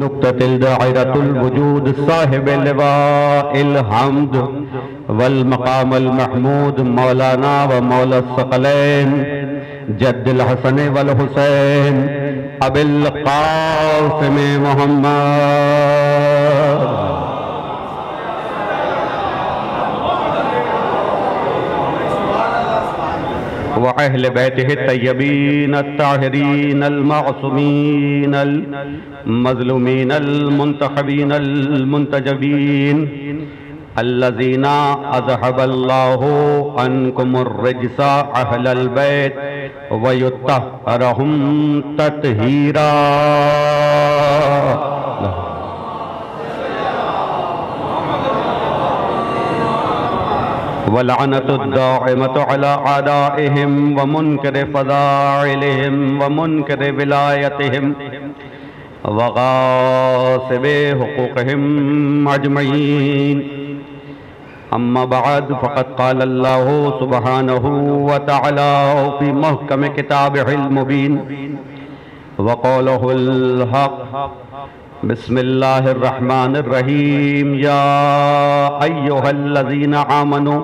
نقطة دائرة الوجود صاحب اللواء الحمد والمقام المحمود مولانا ومولا الثقلين جد الحسن والحسين ابي القاسم محمد وأهل بيته الطيبين الطاهرين المعصومين المظلومين المنتخبين المنتجبين الذين أذهب الله عنكم الرجس أهل البيت ويطهرهم تطهيرا ولعنة الدائمة على أعدائهم ومنكر فضائلهم ومنكر ولايتهم وغاصب حقوقهم أجمعين أما بعد فقد قال الله سبحانه وتعالى في محكم كتابه المبين وقوله الحق بسم الله الرحمن الرحيم يا أيها الذين آمنوا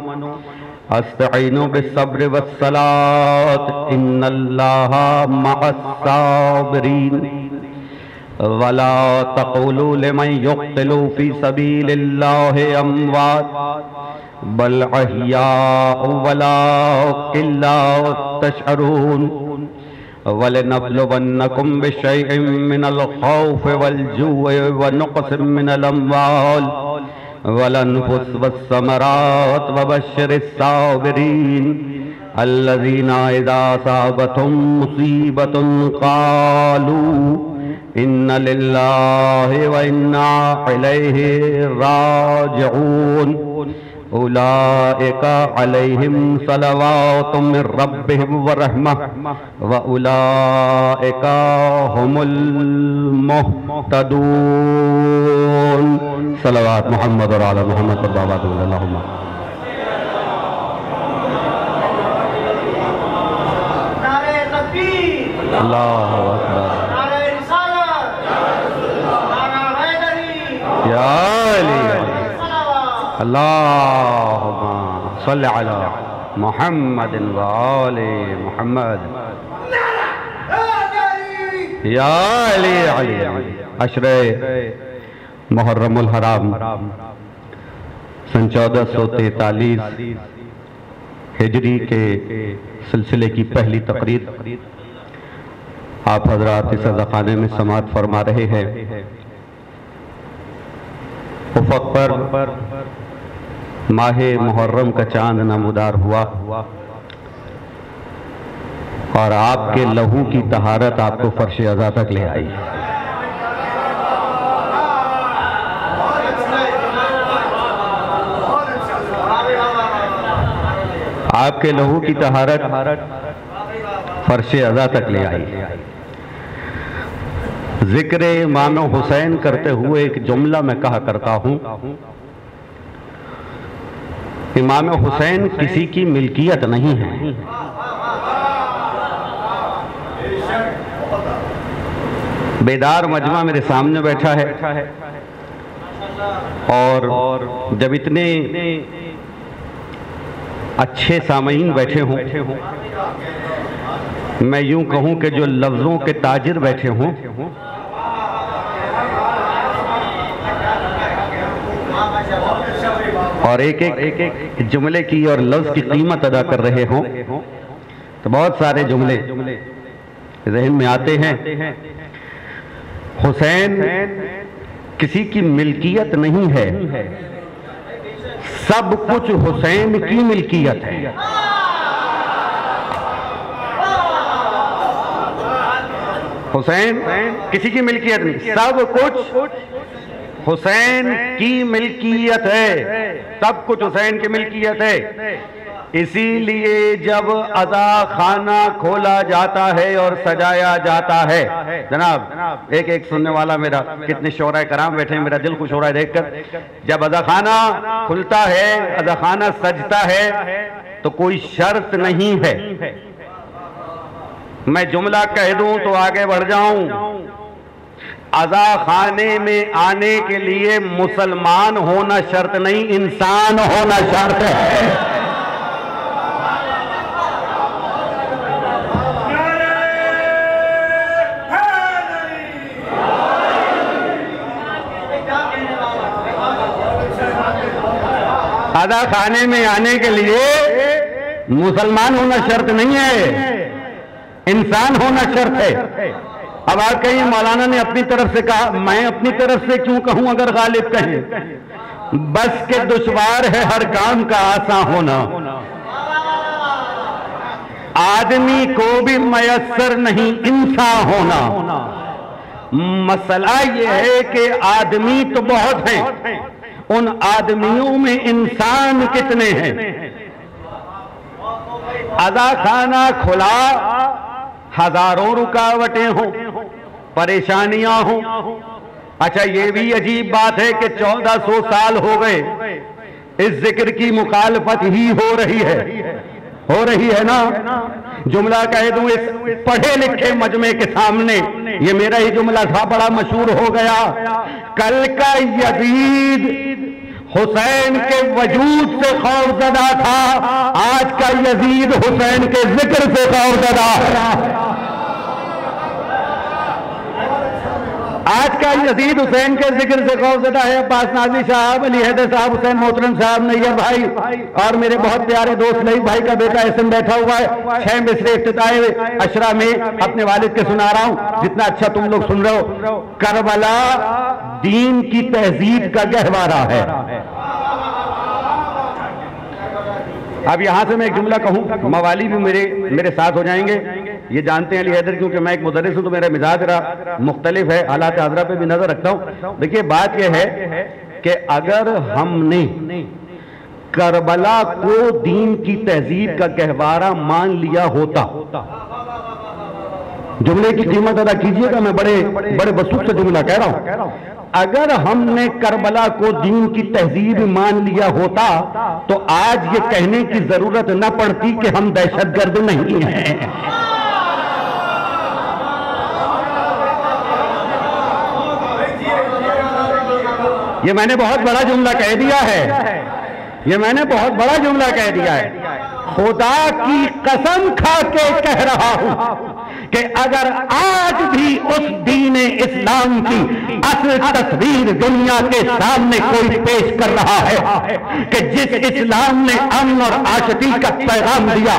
استعينوا بالصبر والصلاة إن الله مع الصابرين ولا تقولوا لمن يقتل في سبيل الله أموات بل أحياء ولكن لا تشعرون وَلَنَبْلُوَنَّكُمْ بِشَيْءٍ مِّنَ الْخَوْفِ وَالْجُوعِ وَنَقْصٍ مِّنَ الْأَمْوَالِ وَالْأَنفُسِ وَالثَّمَرَاتِ وَبَشِّرِ الصَّابِرِينَ الَّذِينَ إِذَا أَصَابَتْهُم مُّصِيبَةٌ قَالُوا إِنَّ لِلَّهِ وَإِنَّا إِلَيْهِ راجعون أولئك عليهم صلوات من ربهم ورحمة وأولئك هم المهتدون صلوات محمد وعلى محمد صلى الله عليه وسلم اللهم نعرہ تکبیر اللہ اکبر نعرہ رسالت نعرہ حیدری یا علی اللہم صلی علی محمد وآل محمد یا علی علی عشر محرم الحرام سن 1443 ہجری کے سلسلے کی پہلی تقریر آپ حضرات اس عزاخانے میں سماعت فرما رہے ہیں افق پر ماہ محرم کا چاند نمودار ہوا اور آپ کے لہو کی طہارت آپ کو فرش عزا تک لے آئی آپ کے لہو کی طہارت فرش عزا تک لے آئی ذکر امام حسین کرتے ہوئے ایک جملہ میں کہا کرتا ہوں امام حسین کسی کی ملکیت نہیں ہے بیدار مجمع میرے سامنے بیٹھا ہے اور جب اتنے اچھے سامعین بیٹھے ہوں میں یوں کہوں کہ جو لفظوں کے تاجر بیٹھے ہوں اور ایک جملے کی اور لفظ کی قیمت ادا کر رہے ہوں تو بہت سارے جملے ذہن میں آتے ہیں حسین کسی کی ملکیت نہیں ہے سب کچھ حسین کی ملکیت ہے حسین کسی کی ملکیت نہیں سب کچھ حسین کی ملکیت ہے سب کچھ حسین کی ملکیت ہے اسی لیے جب عزا خانہ کھولا جاتا ہے اور سجایا جاتا ہے جناب ایک سننے والا میرا کتنے شعراء کرام بیٹھے ہیں میرا دل خوش ہو رہا ہے دیکھ کر جب عزا خانہ کھلتا ہے عزا خانہ سجتا ہے تو کوئی شرط نہیں ہے میں جملہ کہہ دوں تو آگے بڑھ جاؤں عزا خانے میں آنے کے لیے مسلمان ہونا شرط نہیں، انسان ہونا شرط ہے۔ عزا خانے میں آنے کے لیے مسلمان ہونا شرط نہیں ہے، انسان ہونا شرط ہے۔ اب آپ کہیں مولانا نے اپنی طرف سے کہا، میں اپنی طرف سے کیوں کہوں اگر غالب کہیں؟ بس کہ دشوار ہے ہر کام کا آسان ہونا، آدمی کو بھی میسر نہیں انسان ہونا۔ مسئلہ یہ ہے کہ آدمی تو بہت ہیں، ان آدمیوں میں انسان کتنے ہیں؟ عزا خانہ کھلا، ہزاروں رکاوٹیں ہوں، پریشانیاں ہوں۔ اچھا یہ بھی عجیب بات ہے کہ 1400 سال ہو گئے اس ذکر کی مخالفت ہی ہو رہی ہے نا۔ جملہ کہہ دوں اس پڑھے لکھے مجمع کے سامنے، یہ میرا ہی جملہ تھا، بڑا مشہور ہو گیا۔ کل کا یزید حسین کے وجود سے خوفزدہ تھا، آج کا یزید حسین کے ذکر سے خوفزدہ ہے۔ آج کا یزید حسین کے ذکر سے خوفزدہ ہے۔ عباس نازی صاحب، علی حیدر صاحب، حسین محترم صاحب، نیر بھائی اور میرے بہت پیارے دوست لئی بھائی کا بیٹا احسن بیٹھا ہوا ہے۔ 6 مصرے افتتاح عشرہ میں اپنے والد کے سنا رہا ہوں، جتنا اچھا تم لوگ سن رہے ہو۔ کربلا دین کی تہذیب کا گہوارہ ہے۔ اب یہاں سے میں ایک جملہ کہوں، موالی بھی میرے ساتھ ہو جائیں گے۔ یہ جانتے ہیں علی حیدر، کیونکہ میں ایک مدرس ہوں تو میرا مزاج مختلف ہے، حالات حاضرہ پہ بھی نظر رکھتا ہوں۔ دیکھیے بات یہ ہے کہ اگر ہم نے کربلا کو دین کی تہذیب کا گہوارہ مان لیا ہوتا، جملے کی قیمت ادا کیجئے گا، میں بڑے وسوخ سے جملہ کہہ رہا ہوں۔ اگر ہم نے کربلا کو دین کی تہذیب مان لیا ہوتا تو آج یہ کہنے کی ضرورت نہ پڑتی کہ ہم دہشت گرد نہیں ہیں۔ یہ میں نے بہت بڑا جملہ کہہ دیا ہے، یہ میں نے بہت بڑا جملہ کہہ دیا ہے۔ خدا کی قسم کھا کے کہہ رہا ہوں کہ اگر آج بھی اس دین اسلام کی اصل تصویر دنیا کے سامنے کوئی پیش کر رہا ہے کہ جس اسلام نے امن اور آشتی کا پیغام دیا،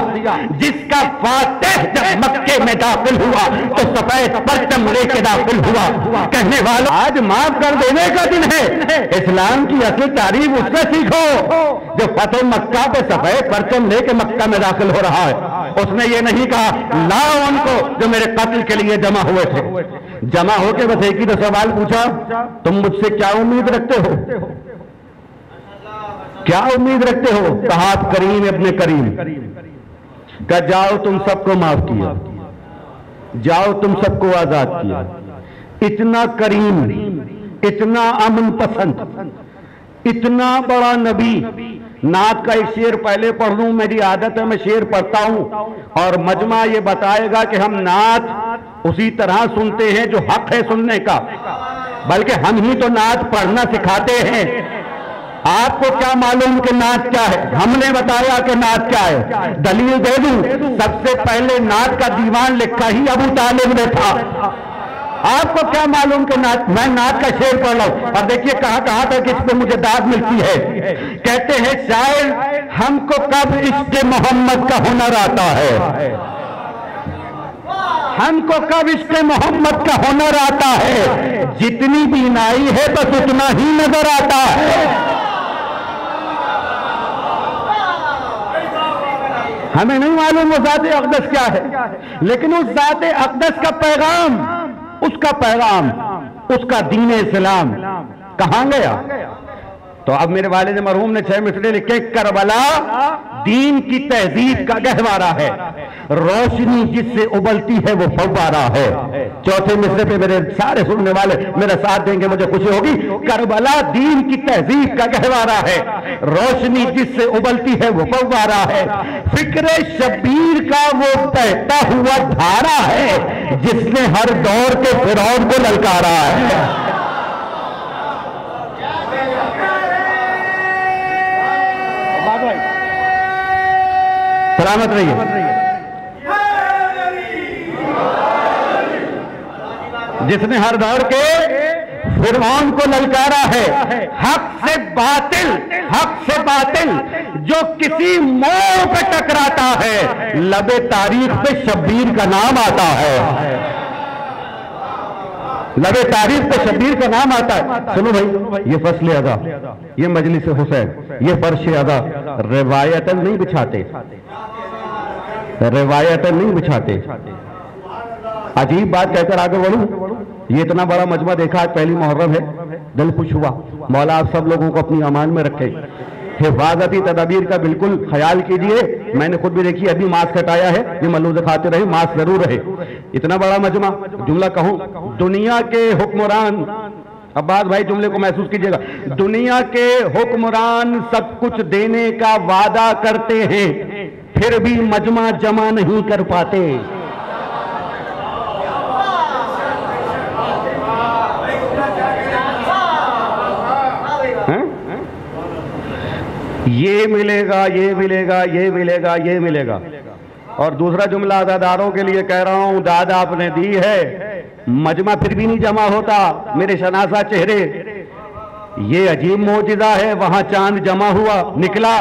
جس کا فاتح جب مکے میں داخل ہوا تو سفید پرچم لے کے داخل ہوا، کہنے والا آج معاف کر دینے کا دن ہے، اسلام کی اصل تعریف اس سے سیکھو جو فتح مکہ پہ سفید پرچم لے کے مکہ میں داخل ہو رہا ہے۔ اس نے یہ نہیں کہا لاؤ ان کو جو میرے قتل کے لیے جمع ہوئے تھے۔ جمع ہو کے بس ایک ہی تو سوال پوچھا، تم مجھ سے کیا امید رکھتے ہو؟ کیا امید رکھتے ہو؟ کہا کریم ابن کریم، کہ جاؤ تم سب کو معاف کیا، جاؤ تم سب کو آزاد کیا۔ اتنا کریم، اتنا امن پسند، اتنا بڑا نبی۔ نعت کا ایک شعر پہلے پڑھ لوں، میری عادت ہے میں شعر پڑھتا ہوں اور مجمع یہ بتائے گا کہ ہم نعت اسی طرح سنتے ہیں جو حق ہے سننے کا، بلکہ ہم ہی تو نعت پڑھنا سکھاتے ہیں۔ آپ کو کیا معلوم کہ نعت کیا ہے؟ ہم نے بتایا کہ نعت کیا ہے۔ دلیل دے دوں، سب سے پہلے نعت کا دیوان لکھا ہی ابو طالب نے تھا۔ آپ کو کیا معلوم کہ میں نعت کا شعر پڑھ رہا ہوں؟ اور دیکھیے کہاں تک اس پہ مجھے داد ملتی ہے۔ کہتے ہیں شاعر ہم کو کب عشق محمد کا ہنر آتا ہے، ہم کو کب عشق محمد کا ہنر آتا ہے، جتنی بینائی ہے بس اتنا ہی نظر آتا ہے۔ ہمیں نہیں معلوم وہ ذات اقدس کیا ہے، لیکن اس ذات اقدس کا پیغام، اس کا پیغام، اس کا دین اسلام کہاں گیا؟ تو اب میرے والد مرحوم نے 6 مصرے لکھے، کربلا دین کی تہذیب کا گہوارہ ہے، روشنی جس سے ابلتی ہے وہ فوارہ ہے۔ چوتھے مصرے پہ میرے سارے سننے والے میرا ساتھ دیں گے، مجھے خوشی ہوگی۔ کربلا دین کی تہذیب کا گہوارہ ہے، روشنی جس سے ابلتی ہے وہ فوارہ ہے، فکر شبیر کا وہ بہتا ہوا دھارا ہے جس نے ہر دور کے فرعون کو للکارا ہے۔ سلامت رہیے۔ جس نے ہر دور کے فرعون کو للکارا ہے، حق سے باطل جو کسی موڑ پہ ٹکراتا ہے، لب تاریخ پہ شبیر کا نام آتا ہے، لب تاریخ پہ شبیر کا نام آتا ہے۔ سنو بھائی، یہ فصل ادا، یہ مجلس حسین، یہ فرش ادا روایتاً نہیں بچھاتے، روایتاً نہیں بچھاتے۔ عجیب بات کہہ کر آگے بڑھوں، یہ اتنا بڑا مجمع دیکھا، آج پہلی محرم ہے، دل خوش ہوا۔ مولا آپ سب لوگوں کو اپنی امان میں رکھے، حفاظتی تدابیر کا بالکل خیال کیجئے۔ میں نے خود بھی دیکھی، ابھی ماسک ہٹایا ہے، یہ ملوز کھاتے رہے، ماسک ضرور رہے۔ اتنا بڑا مجمع، جملہ کہوں، دنیا کے حکمران، عباس بھائی جملے کو محسوس کیجئے گا، دنیا کے حکمران سب کچھ دینے کا وعدہ کرتے ہیں، پھر بھی مجمع جمع نہیں کر پاتے۔ یہ ملے گا، یہ ملے گا، یہ ملے گا، یہ ملے گا۔ اور دوسرا جملہ عزاداروں کے لیے کہہ رہا ہوں، داد آپ نے دی ہے، مجمع پھر بھی نہیں جمع ہوتا۔ میرے شناسہ چہرے، یہ عجیب معجزہ ہے، وہاں چاند جمع ہوا نکلا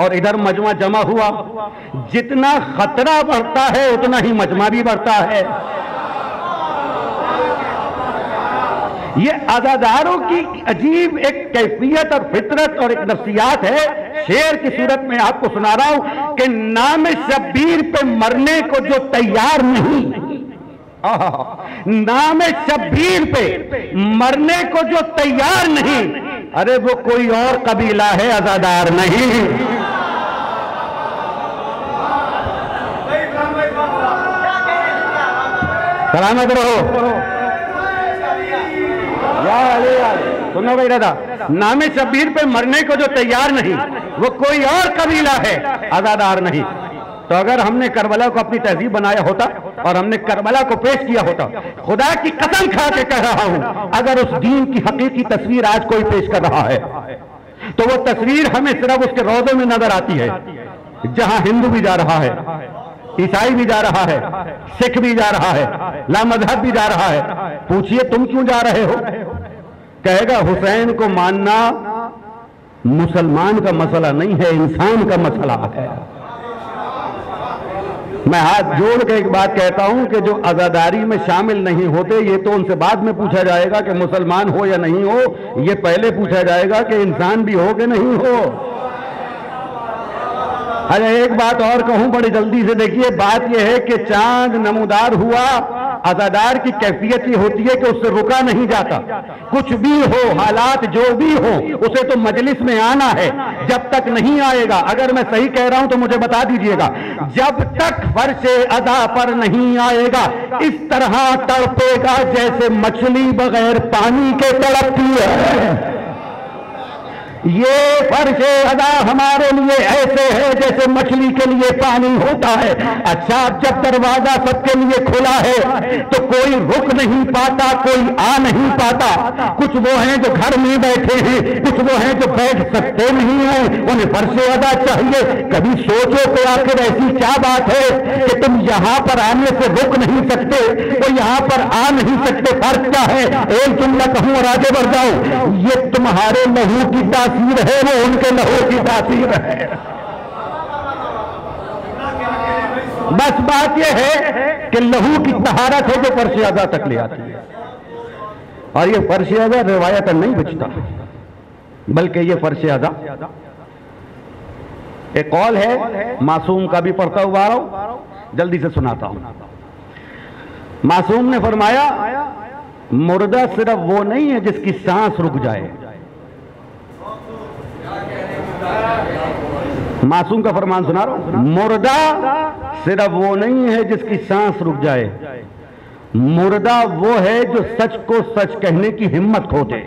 اور ادھر مجمع جمع ہوا۔ جتنا خطرہ بڑھتا ہے اتنا ہی مجمع بھی بڑھتا ہے۔ یہ عزاداروں کی عجیب ایک کیفیت اور فطرت اور ایک نفسیات ہے۔ شعر کی صورت میں آپ کو سنا رہا ہوں کہ نام شبیر پہ مرنے کو جو تیار نہیں، نام شبیر پہ مرنے کو جو تیار نہیں، ارے وہ کوئی اور قبیلہ ہے، عزادار نہیں۔ سلامت رہو۔ سنو بھائی رضا، نام شبیر پہ مرنے کو جو تیار نہیں، وہ کوئی اور قبیلہ ہے، عزادار نہیں۔ تو اگر ہم نے کربلا کو اپنی تہذیب بنایا ہوتا اور ہم نے کربلا کو پیش کیا ہوتا، خدا کی قسم کھا کے کہہ رہا ہوں، اگر اس دین کی حقیقی تصویر آج کوئی پیش کر رہا ہے تو وہ تصویر ہمیں صرف اس کے روضے میں نظر آتی ہے، جہاں ہندو بھی جا رہا ہے، عیسائی بھی جا رہا ہے، سکھ بھی جا رہا ہے، لامذہب بھی جا رہا ہے۔ پوچھئے تم کیوں جا رہے ہو؟ کہے گا حسین کو ماننا مسلمان کا مسئلہ نہیں ہے، انسان کا مسئلہ ہے۔ میں ہاتھ جوڑ کے ایک بات کہتا ہوں کہ جو عزاداری میں شامل نہیں ہوتے، یہ تو ان سے بعد میں پوچھا جائے گا کہ مسلمان ہو یا نہیں ہو، یہ پہلے پوچھا جائے گا کہ انسان بھی ہو کہ نہیں ہو۔ ارے ایک بات اور کہوں بڑی جلدی سے، دیکھیے بات یہ ہے کہ چاند نمودار ہوا، عزادار کی کیفیت یہ ہوتی ہے کہ اس سے رکا نہیں جاتا، کچھ بھی ہو، حالات جو بھی ہو، اسے تو مجلس میں آنا ہے۔ جب تک نہیں آئے گا، اگر میں صحیح کہہ رہا ہوں تو مجھے بتا دیجئے گا، جب تک فرش ادا پر نہیں آئے گا، اس طرح تڑپے گا جیسے مچھلی بغیر پانی کے تڑپتی ہے۔ یہ فرش ادا ہمارے لیے ایسے ہے جیسے مچھلی کے لیے پانی ہوتا ہے۔ اچھا، جب دروازہ سب کے لیے کھلا ہے تو کوئی رک نہیں پاتا، کوئی آ نہیں پاتا۔ کچھ وہ ہیں جو گھر میں بیٹھے ہیں، کچھ وہ ہیں جو بیٹھ سکتے نہیں ہیں، انہیں فرش ادا چاہیے۔ کبھی سوچو کہ آخر ایسی کیا بات ہے کہ تم یہاں پر آنے سے رک نہیں سکتے، وہ یہاں پر آ نہیں سکتے، فرق کیا ہے؟ ایک جملہ کہوں اور آگے بڑھ جاؤں، یہ تمہارے لہو کی تاثیر ہے، وہ ان کے لہو کی تاثیر ہے۔ بس بات یہ ہے کہ لہو کی طہارت ہے جو فرش ادا تک لے آتی ہے، اور یہ فرش ادا روایت نہیں بچتا، بلکہ یہ فرش ادا ایک قول ہے، معصوم کا بھی پڑھتا ہوا آ رہا ہوں، جلدی سے سناتا ہوں۔ معصوم نے فرمایا، مردہ صرف وہ نہیں ہے جس کی سانس رک جائے، معصوم کا فرمان سنا رہا ہوں، مردہ صرف وہ نہیں ہے جس کی سانس رک جائے، مردہ وہ ہے جو سچ کو سچ کہنے کی ہمت کھو دے۔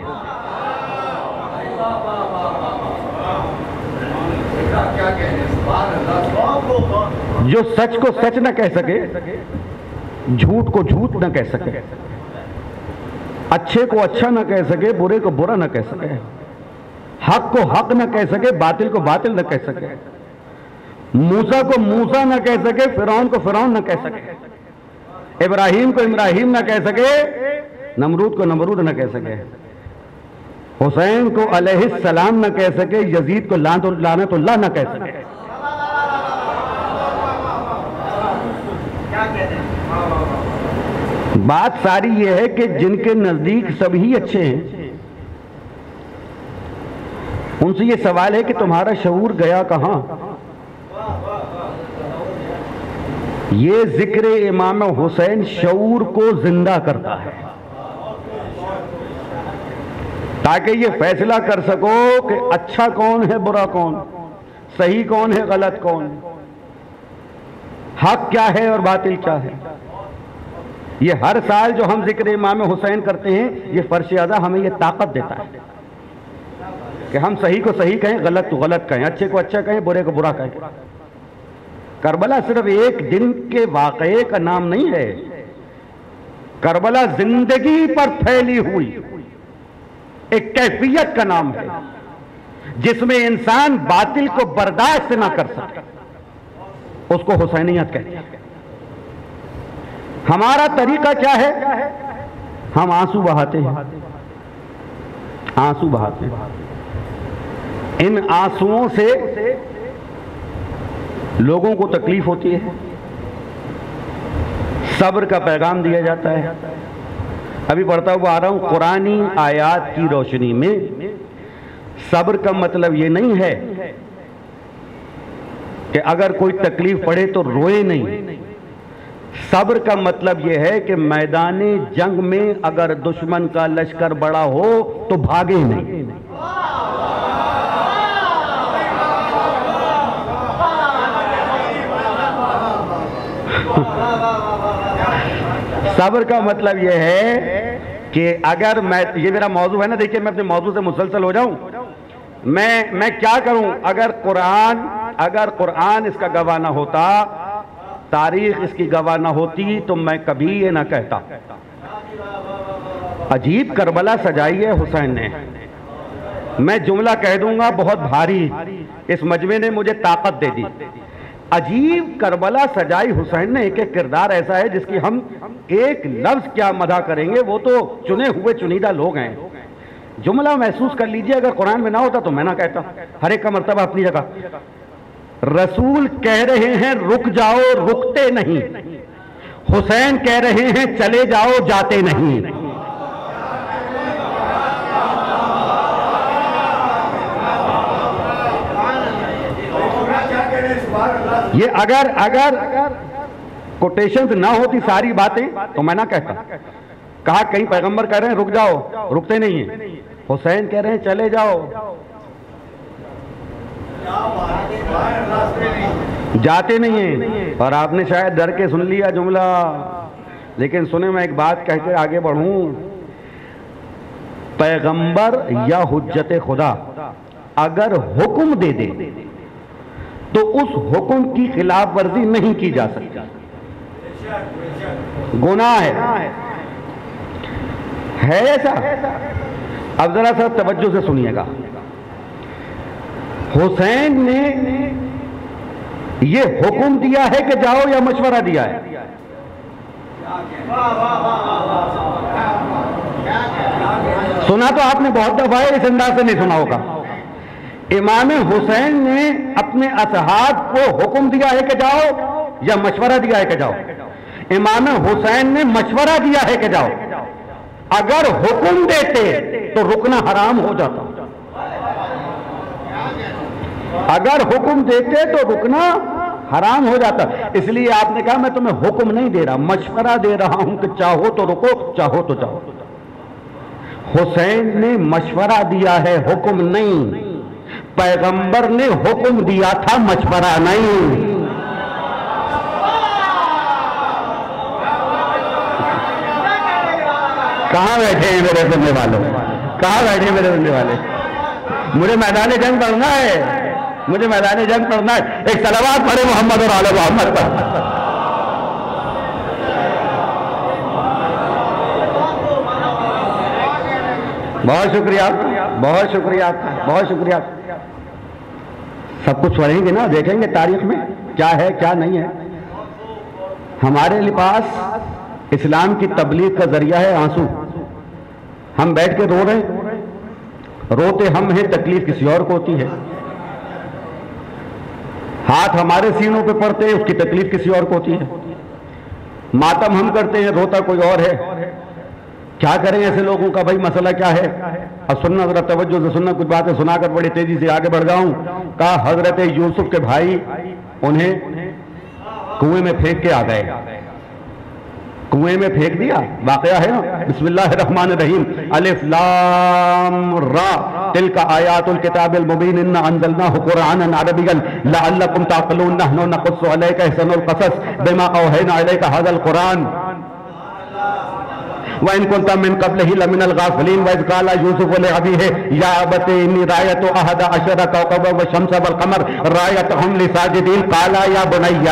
جو سچ کو سچ نہ کہہ سکے، جھوٹ کو جھوٹ نہ کہہ سکے، اچھے کو اچھا نہ کہہ سکے، برے کو برا نہ کہہ سکے، حق کو حق نہ کہہ سکے، باطل کو باطل نہ کہہ سکے، موسیٰ کو موسیٰ نہ کہہ سکے، فرعون کو فرعون نہ کہہ سکے، ابراہیم کو ابراہیم نہ کہہ سکے، نمرود کو نمرود نہ کہہ سکے، حسین کو علیہ السلام نہ کہہ سکے، یزید کو لعنت اللہ نہ کہہ سکے۔ بات ساری یہ ہے کہ جن کے نزدیک سبھی اچھے ہیں، ان سے یہ سوال ہے کہ تمہارا شعور گیا کہاں؟ یہ ذکر امام حسین شعور کو زندہ کرتا ہے تاکہ یہ فیصلہ کر سکو کہ اچھا کون ہے، برا کون، صحیح کون ہے، غلط کون، حق کیا ہے اور باطل کیا ہے۔ یہ ہر سال جو ہم ذکر امام حسین کرتے ہیں، یہ فرش اعضا ہمیں یہ طاقت دیتا ہے کہ ہم صحیح کو صحیح کہیں، غلط کو غلط کہیں، اچھے کو اچھا کہیں، برے کو برا کہیں۔ کربلا صرف ایک دن کے واقعے کا نام نہیں ہے، کربلا زندگی پر پھیلی ہوئی ایک کیفیت کا نام ہے جس میں انسان باطل کو برداشت نہ کر سکے، اس کو حسینیت کہتے ہیں۔ ہمارا طریقہ کیا ہے؟ ہم آنسو بہاتے ہیں، آنسو بہاتے ہیں، ان آنسوؤں سے لوگوں کو تکلیف ہوتی ہے، صبر کا پیغام دیا جاتا ہے۔ ابھی پڑھتا ہوا آ رہا ہوں، قرآنی آیات کی روشنی میں صبر کا مطلب یہ نہیں ہے کہ اگر کوئی تکلیف پڑے تو روئے نہیں، صبر کا مطلب یہ ہے کہ میدان جنگ میں اگر دشمن کا لشکر بڑا ہو تو بھاگے نہیں۔ صبر کا مطلب یہ ہے کہ اگر یہ میرا موضوع ہے نا، دیکھیں میں اپنے موضوع سے مسلسل ہو جاؤں، میں کیا کروں؟ اگر قرآن اس کا گواہ نہ ہوتا، تاریخ اس کی گواہ نہ ہوتی، تو میں کبھی یہ نہ کہتا۔ عجیب کربلا سجائی ہے حسین نے۔ میں جملہ کہہ دوں گا بہت بھاری، اس مجمع نے مجھے طاقت دے دی۔ عجیب کربلا سجائی حسین نے، ایک کردار ایسا ہے جس کی ہم ایک لفظ کیا مدح کریں گے، وہ تو چنے ہوئے چنیدہ لوگ ہیں۔ جملہ محسوس کر لیجئے، اگر قرآن میں نہ ہوتا تو میں نہ کہتا، ہر ایک کا مرتبہ اپنی جگہ۔ رسول کہہ رہے ہیں رک جاؤ، رکتے نہیں، حسین کہہ رہے ہیں چلے جاؤ، جاتے نہیں۔ یہ اگر کوٹیشنز نہ ہوتی ساری باتیں تو میں نہ کہتا۔ کہا کہیں پیغمبر کہہ رہے ہیں رک جاؤ، رکتے نہیں ہیں، حسین کہہ رہے ہیں چلے جاؤ، جاتے نہیں ہیں۔ اور آپ نے شاید ڈر کے سن لیا جملہ، لیکن سنیں میں ایک بات کہہ کے آگے بڑھوں۔ پیغمبر یا حجت خدا اگر حکم دے دے تو اس حکم کی خلاف ورزی نہیں کی جا سکتی، گناہ ہے ایسا۔ اب ذرا سا توجہ سے سنیے گا، حسین نے یہ حکم دیا ہے کہ جاؤ یا مشورہ دیا ہے؟ سنا تو آپ نے بہت دفعہ ہے، اس انداز سے نہیں سنا ہوگا۔ امام حسین نے اپنے اصحاب کو حکم دیا ہے کہ جاؤ یا مشورہ دیا ہے کہ جاؤ؟ امام حسین نے مشورہ دیا ہے کہ جاؤ۔ اگر حکم دیتے تو رکنا حرام ہو جاتا، اگر حکم دیتے تو رکنا حرام ہو جاتا۔ اس لیے آپ نے کہا میں تمہیں حکم نہیں دے رہا، مشورہ دے رہا ہوں کہ چاہو تو رکو، چاہو تو جاؤ۔ حسین نے مشورہ دیا ہے، حکم نہیں۔ پیغمبر نے حکم دیا تھا مشورہ نہیں. کہاں بیٹھے ہیں میرے سننے والوں؟ کہاں بیٹھے ہیں میرے سننے والے؟ مجھے میدان جنگ پڑھنا ہے، مجھے میدان جنگ پڑھنا ہے. ایک صلوات پڑھے محمد اور آل محمد پر. بہت شکریہ آپ کا، بہت شکریہ آپ کا، بہت شکریہ. سب کچھ پڑھیں گے نا، دیکھیں گے تاریخ میں کیا ہے کیا نہیں ہے. ہمارے پاس اسلام کی تبلیغ کا ذریعہ ہے آنسو. ہم بیٹھ کے رو رہے ہیں، روتے ہم ہیں، تکلیف کسی اور کو ہوتی ہے. ہاتھ ہمارے سینوں پہ پڑتے ہیں، اس کی تکلیف کسی اور کو ہوتی ہے. ماتم ہم کرتے ہیں، روتا کوئی اور ہے. کیا کریں ایسے لوگوں کا؟ بھائی مسئلہ کیا ہے؟ اب سننا ذرا توجہ سے سننا. کچھ باتیں سنا کر بڑی تیزی سے آگے بڑھ گیا ہوں. کہا حضرت یوسف کے بھائی انہیں کنویں میں پھینک کے آ گئے. کنویں میں پھینک دیا، واقعہ ہے نا. بسم اللہ الرحمن الرحیم. الف لام را تلک آیات الکتاب المبین انا انزلناہ قرآنا عربیا لعلکم تعقلون نحن نقص علیک احسن القصص بما اوحینا الیک ھذا القرآن وَإِن كُنْتَ مِن قَبْلِهِ لَمِنَ الْغَافِلِينَ وَإِذْ قَالَ يُوسُفُ لِأَبِيهِ يَا أَبَتِ إِنِّي رَأَيْتُ أَحَدَ عَشَرَ كَوْكَبًا وَالشَّمْسَ وَالْقَمَرَ رَأَيْتُهُمْ لِي سَاجِدِينَ قَالَ يَا بُنَيَّ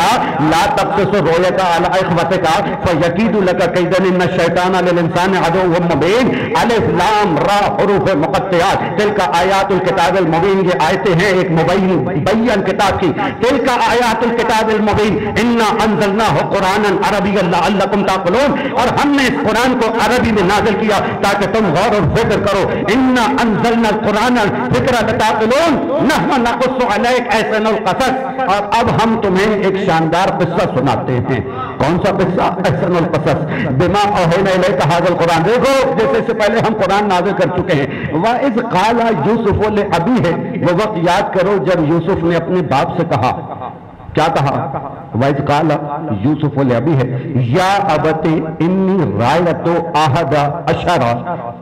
لَا تَقْصُصْ رُؤْيَاكَ عَلَىٰ إِخْوَتِكَ فَيَكِيدُوا لَكَ كَيْدًا إِنَّ الشَّيْطَانَ لِلْإِنسَانِ عَدُوٌّ مُّبِينٌ. الف لام را حروف مقطعات. تلک آیات الکتاب المبین، یہ آیتیں ہیں ایک مبین کتاب کی. تلک آیات الکتاب المبین انا انزلناہ قرآنا عربیا لعلکم تعقلون، اور ہم نے اس قرآن کو عربی میں نازل کیا تاکہ تم غور اور فکر کرو. انا انزلنا القرآن ذکر لتعقلون نحن نقص علیک احسن القصص. اور اب ہم تمہیں ایک شاندار قصہ سناتے ہیں. کون سا قصہ؟ احسن القصص بما اوحینا الیک ھذا القرآن. دیکھو جیسے سے پہلے ہم قرآن نازل کر چکے ہیں. وَإِذْ قَالَ یوسف لِأَبِیہِ، وہ وقت یاد کرو جب یوسف نے اپنے باپ سے کہا. کیا کہا؟ وَإِذْ قَالَ يُوسُفُ لِأَبِيهِ يَا أَبَتِ إِنِّي رَأَيْتُ أَحَدَ عَشَرَ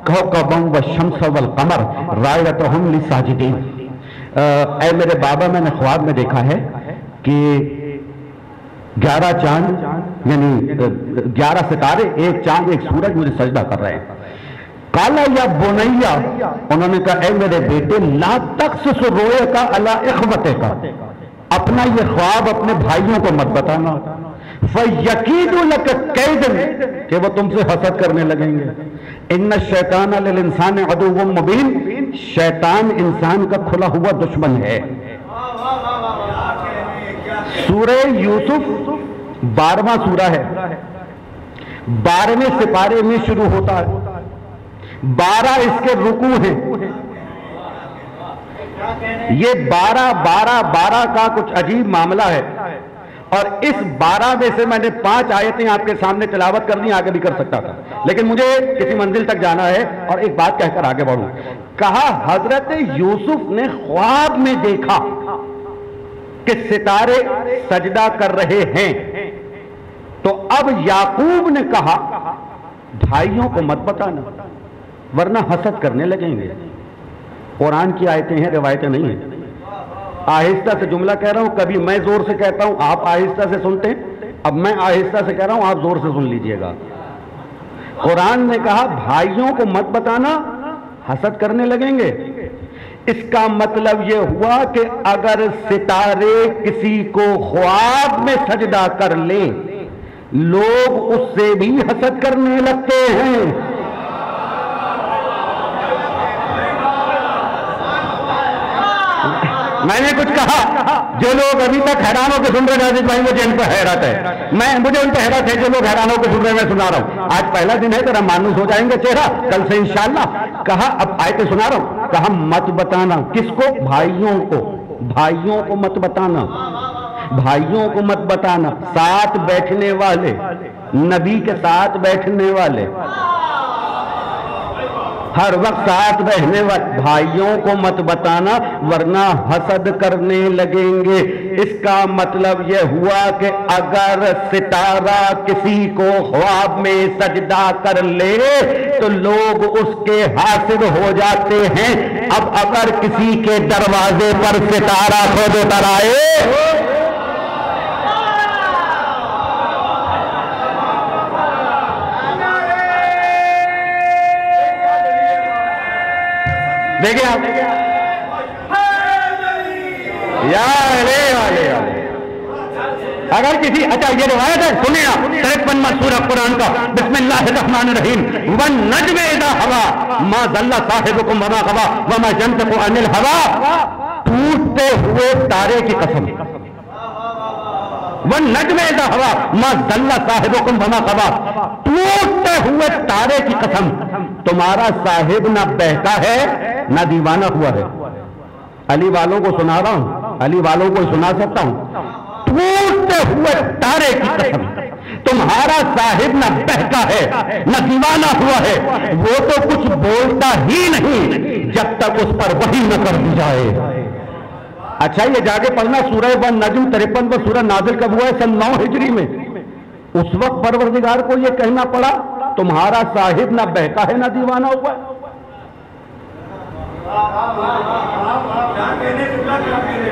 كَوْكَبًا وَالشَّمْسَ وَالْقَمَرَ رَأَيْتُهُمْ لِي سَاجِدِينَ. اے میرے بابا، میں نے خواب میں دیکھا ہے کہ 11 چاند یعنی 11 ستارے، ایک چاند ایک سورج مجھے سجدہ کر رہے ہیں. قال یا بنیا، انہوں نے کہا اے میرے بیٹے، لا تقصص رؤیاک علی اخوتک، اپنا یہ خواب اپنے بھائیوں کو مت بتانا. فَيَكِيدُوا لَكَ كَيْدًا، کہ وہ تم سے حسد کرنے لگیں گے. اِنَّ الشَّيْطَانَ لِلْإِنسَانِ عَدُوٌّ مُّبِينٌ، شیطان انسان کا کھلا ہوا دشمن ہے. سورہ یوسف 12واں سورہ ہے، 12ویں سپارے میں شروع ہوتا ہے. 12 اس کے رکوع ہیں. یہ 12 کا کچھ عجیب معاملہ ہے. اور اس 12 میں سے میں نے 5 آیتیں آپ کے سامنے تلاوت کر دی، آگے بھی کر سکتا تھا لیکن مجھے کسی منزل تک جانا ہے اور ایک بات کہہ کر آگے بڑھوں. کہا حضرت یوسف نے خواب میں دیکھا کہ ستارے سجدہ کر رہے ہیں. تو اب یعقوب نے کہا بھائیوں کو مت بتانا ورنہ حسد کرنے لگیں گے. قرآن کی آیتیں ہیں، روایتیں نہیں ہیں. آہستہ سے جملہ کہہ رہا ہوں، کبھی میں زور سے کہتا ہوں آپ آہستہ سے سنتے ہیں، اب میں آہستہ سے کہہ رہا ہوں آپ زور سے سن لیجئے گا. قرآن نے کہا بھائیوں کو مت بتانا، حسد کرنے لگیں گے. اس کا مطلب یہ ہوا کہ اگر ستارے کسی کو خواب میں سجدہ کر لیں لوگ اس سے بھی حسد کرنے لگتے ہیں. میں نے کچھ کہا، جو لوگ ابھی تک حیران ہو کے سن رہے ہیں بھائی مجھے ان پہ حیرت ہے، مجھے ان پہ حیرت ہے جو لوگ حیران ہو کے سن رہے ہیں. میں سنا رہا ہوں، آج پہلا دن ہے ذرا مانوس ہو جائیں گے چہرہ، کل سے انشاءاللہ. کہا اب آیتیں سنا رہا ہوں. کہا مت بتانا، کس کو؟ بھائیوں کو. بھائیوں کو مت بتانا، بھائیوں کو مت بتانا. ساتھ بیٹھنے والے، نبی کے ساتھ بیٹھنے والے، ہر وقت ساتھ رہنے والے بھائیوں کو مت بتانا ورنہ حسد کرنے لگیں گے۔ اس کا مطلب یہ ہوا کہ اگر ستارہ کسی کو خواب میں سجدہ کر لے تو لوگ اس کے حاسد ہو جاتے ہیں۔ اب اگر کسی کے دروازے پر ستارہ خود اتر آئے دیکھیں آپ اگر کسی اچھا یہ روایت ہے سنیں آپ 53واں سورہ قرآن کا بسم اللہ الرحمن الرحیم والنجم اذا ہوا ما ضل صاحبکم وما غوا وما ينطق عن الهوى ٹوٹتے ہوئے تارے کی قسم والنجم اذا ہوا ما ضل صاحبکم وما غوا ٹوٹتے ہوئے تارے کی قسم تمہارا صاحب نہ بہتا ہے نہ دیوانہ ہوا ہے۔ علی والوں کو سنا رہا ہوں، علی والوں کو سنا سکتا ہوں، ٹوٹتے ہوئے تارے کی قسم تمہارا صاحب نہ بہتا ہے نہ دیوانہ ہوا ہے، وہ تو کچھ بولتا ہی نہیں جب تک اس پر وحی نہ کر دی جائے۔ اچھا یہ جا کے پڑھنا سورہ والنجم 53 سورہ نازل کب ہوا ہے؟ سن 9 ہجری میں۔ اس وقت پروردگار کو یہ کہنا پڑا تمہارا صاحب نہ بہتا ہے نہ دیوانہ ہوا ہے۔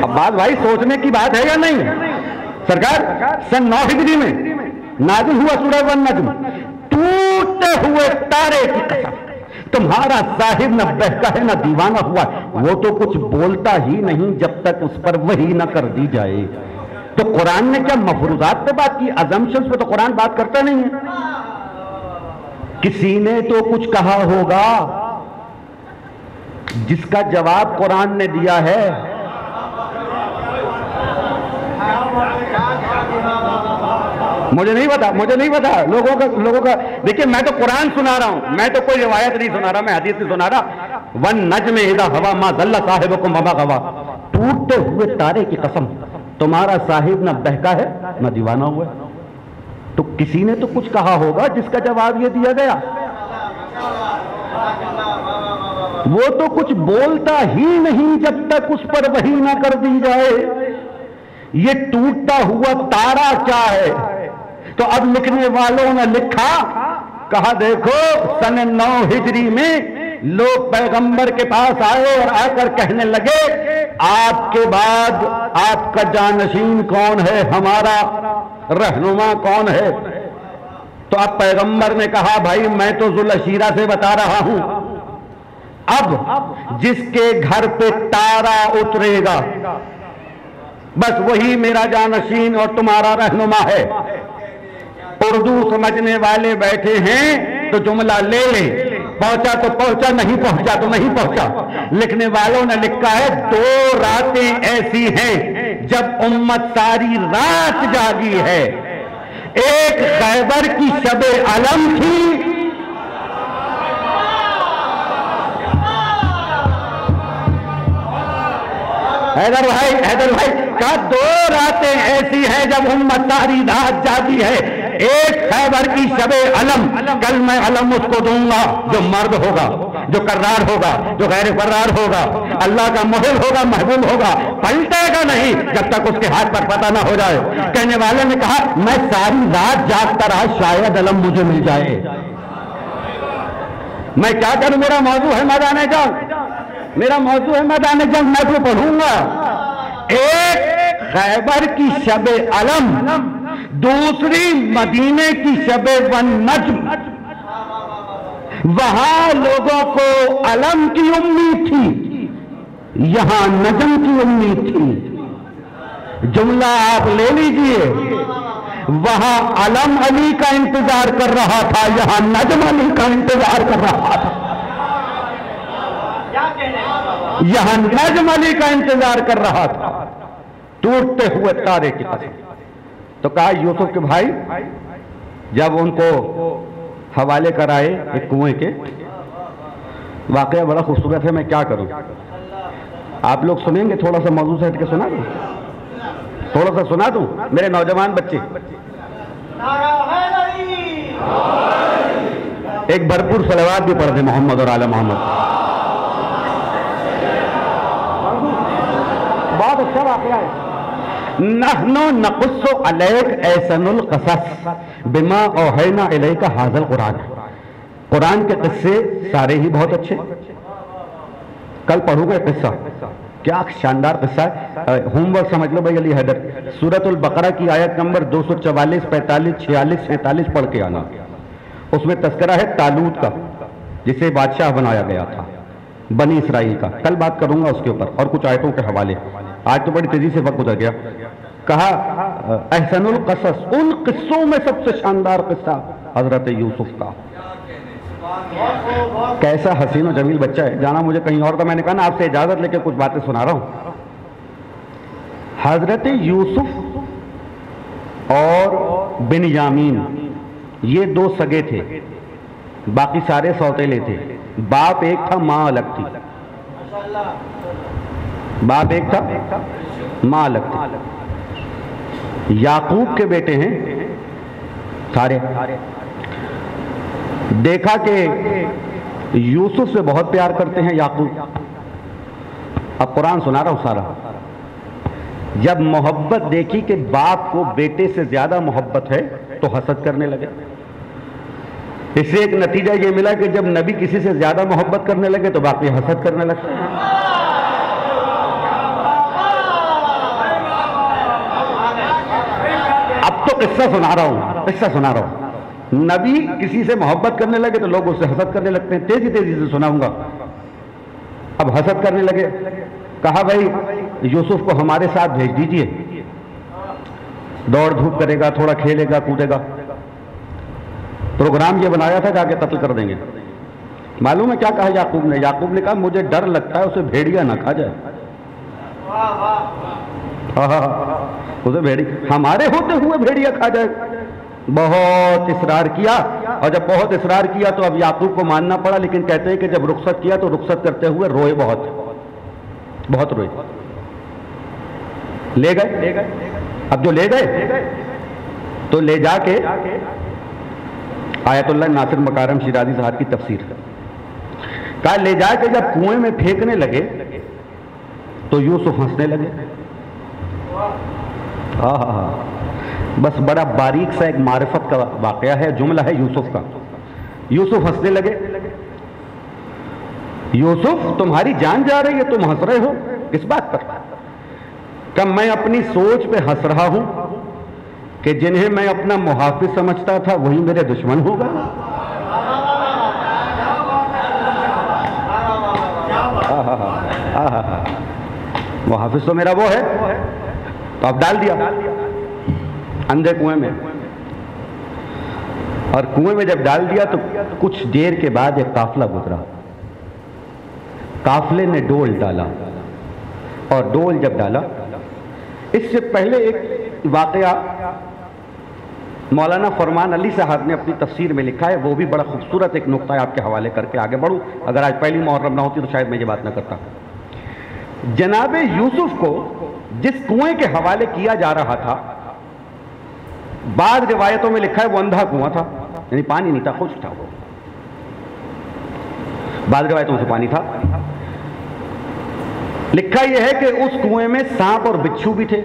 اب بات بھائی سوچنے کی بات ہے یا نہیں؟ سرکار سن 9 ہجری میں نازل ہوا سورہ والنجم، ٹوٹتے ہوئے تارے کی قسم تمہارا صاحب نہ بہتا ہے نہ دیوانہ ہوا ہے، وہ تو کچھ بولتا ہی نہیں جب تک اس پر وحی نہ کر دی جائے۔ تو قرآن نے کیا مفروضات پہ بات کی؟ ازمپشنز پہ تو قرآن بات کرتا نہیں ہے۔ کسی نے تو کچھ کہا ہوگا جس کا جواب قرآن نے دیا ہے۔ مجھے نہیں پتا لوگوں کا دیکھیں میں تو قرآن سنا رہا ہوں، میں تو کوئی روایت نہیں سنا رہا، میں حدیث نہیں سنا رہا۔ والنجم اذا ہوا ما ضل صاحبکم وما غوا ٹوٹتے ہوئے تارے کی قسم تمہارا صاحب نہ بہکا ہے نہ دیوانہ ہوا ہے۔ تو کسی نے تو کچھ کہا ہوگا جس کا جواب یہ دیا گیا، وہ تو کچھ بولتا ہی نہیں جب تک اس پر وحی نہ کر دی جائے۔ یہ ٹوٹتا ہوا تارا کیا ہے؟ تو اب لکھنے والوں نے لکھا، کہا دیکھو سن 9 ہجری میں لوگ پیغمبر کے پاس آئے اور آ کر کہنے لگے آپ کے بعد آپ کا جانشین کون ہے، ہمارا رہنما کون ہے؟ تو اب پیغمبر نے کہا بھائی میں تو ذوالعشیرہ سے بتا رہا ہوں، اب جس کے گھر پہ تارا اترے گا بس وہی میرا جانشین اور تمہارا رہنما ہے۔ اردو سمجھنے والے بیٹھے ہیں تو جملہ لے لیں، پہنچا تو پہنچا، نہیں پہنچا تو نہیں پہنچا۔ لکھنے والوں نے لکھا ہے 2 راتیں ایسی ہیں جب امت ساری رات جاگی ہے، ایک خیبر کی شب علم تھی، حیدر بھائی کہا 2 راتیں ایسی ہیں جب امت ساری رات جاگی ہے، ایک خیبر کی شب علم، کل میں علم اس کو دوں گا جو مرد ہوگا، جو کرار ہوگا، جو غیر فرار ہوگا، اللہ کا محب ہوگا، محبوب ہوگا، پلٹے گا نہیں جب تک اس کے ہاتھ پر پتہ نہ ہو جائے۔ کہنے والے نے کہا میں ساری رات جاگتا رہا، شاید علم مجھے مل جائے، میں کیا کروں؟ میرا موضوع ہے میدان جنگ، میرا موضوع ہے میدان جنگ، میں تو پڑھوں گا۔ ایک خیبر کی شب علم، دوسری مدینے کی شب والنجم، وہاں لوگوں کو علم کی امید تھی، یہاں نجم کی امید تھی۔ جملہ آپ لے لیجئے، وہاں علم علی کا انتظار کر رہا تھا، یہاں نجم علی کا انتظار کر رہا تھا، یہاں نجم علی کا انتظار کر رہا تھا۔ ٹوٹتے ہوئے تارے کی قسم۔ تو کہا یوسف کے بھائی جب ان کو حوالے کرائے ایک کنویں کے، واقعہ بڑا خوبصورت ہے، میں کیا کروں؟ آپ لوگ سنیں گے؟ تھوڑا سا موضوع سے ہٹ کے سنا دوں، تھوڑا سا سنا دوں میرے نوجوان بچے؟ نعرہ حیدری، ایک بھرپور صلوات بھی پڑھ دیں محمد اور آل محمد. بہت اچھا واقعہ ہے. نحن نقص علیک احسن القصص بما اوحینا الیک ھذا القرآن. قرآن کے قصے سارے ہی بہت اچھے. کل پڑھوں گا قصہ, کیا شاندار قصہ ہے. ہوم ورک سمجھ لو بھائی علی حیدر, سورۃ البقرہ کی آیت نمبر 244, 45, 46, 47 پڑھ کے آنا. اس میں تذکرہ ہے طالوت کا, جسے بادشاہ بنایا گیا تھا بنی اسرائیل کا. کل بات کروں گا اس کے اوپر اور کچھ آیتوں کے حوالے. آج تو بڑی تیزی سے وقت گزر گیا. کہا احسن القصص, ان قصوں میں سب سے شاندار قصہ حضرت یوسف کا. کیسا حسین و جمیل بچہ ہے. جانا مجھے کہیں اور تھا, میں نے کہا نا آپ سے اجازت لے کے کچھ باتیں سنا رہا ہوں. حضرت یوسف اور بنیامین یہ دو سگے تھے, باقی سارے سوتیلے تھے. باپ ایک تھا, ماں الگ تھی. باپ ایک تھا, ماں الگ تھی. یعقوب کے بیٹے ہیں سارے. دیکھا کہ یوسف سے بہت پیار کرتے ہیں یعقوب. اب قرآن سنا رہا ہوں سارا. جب محبت دیکھی کہ باپ کو بیٹے سے زیادہ محبت ہے تو حسد کرنے لگے. اس سے ایک نتیجہ یہ ملا کہ جب نبی کسی سے زیادہ محبت کرنے لگے تو باقی حسد کرنے لگتے ہیں. اب تو قصہ سنا رہا ہوں, قصہ سنا رہا ہوں. نبی کسی سے محبت کرنے لگے تو لوگ اس سے حسد کرنے لگتے ہیں. تیزی تیزی سے سناؤں گا. اب حسد کرنے لگے. کہا بھائی یوسف کو ہمارے ساتھ بھیج دیجئے, دوڑ دھوپ کرے گا, تھوڑا کھیلے گا, کودے گا. پروگرام یہ بنایا تھا کہ آگے قتل کر دیں گے. معلوم ہے کیا کہا یعقوب نے؟ یعقوب نے کہا مجھے ڈر لگتا ہے اسے بھیڑیا نہ کھا جائے. اسے بھیڑی ہمارے ہوتے ہوئے بھیڑیا کھا جائے. بہت اصرار کیا, اور جب بہت اصرار کیا تو اب یعقوب کو ماننا پڑا. لیکن کہتے ہیں کہ جب رخصت کیا تو رخصت کرتے ہوئے روئے, بہت روئے. لے گئے. اب جو لے گئے تو لے جا کے آیت اللہ ناصر مکارم شیرازی صاحب کی تفسیر کہا لے جا کے جب کنویں میں پھینکنے لگے تو یوسف ہنسنے لگے. بس بڑا باریک سا ایک معرفت کا واقعہ ہے, جملہ ہے یوسف کا. یوسف ہنسنے لگے. یوسف تمہاری جان جا رہی ہے, تم ہنس رہے ہو کس بات پر؟ کہ میں اپنی سوچ پہ ہنس رہا ہوں کہ جنہیں میں اپنا محافظ سمجھتا تھا وہی میرے دشمن ہوگا. محافظ تو میرا وہ ہے. تو اب ڈال دیا اندھے کنویں میں, اور کنویں میں جب ڈال دیا تو کچھ دیر کے بعد ایک قافلہ گزرا. قافلے نے ڈول ڈالا, اور ڈول جب ڈالا, اس سے پہلے ایک واقعہ مولانا فرمان علی صاحب نے اپنی تفسیر میں لکھا ہے, وہ بھی بڑا خوبصورت ایک نقطہ آپ کے حوالے کر کے آگے بڑھوں. اگر آج پہلی محرم نہ ہوتی تو شاید میں یہ بات نہ کرتا. جناب یوسف کو جس کنویں کے حوالے کیا جا رہا تھا, بعض روایتوں میں لکھا ہے وہ اندھا کنواں تھا, یعنی پانی نہیں تھا, خشک تھا وہ. بعض روایتوں سے پانی تھا. لکھا یہ ہے کہ اس کنویں میں سانپ اور بچھو بھی تھے.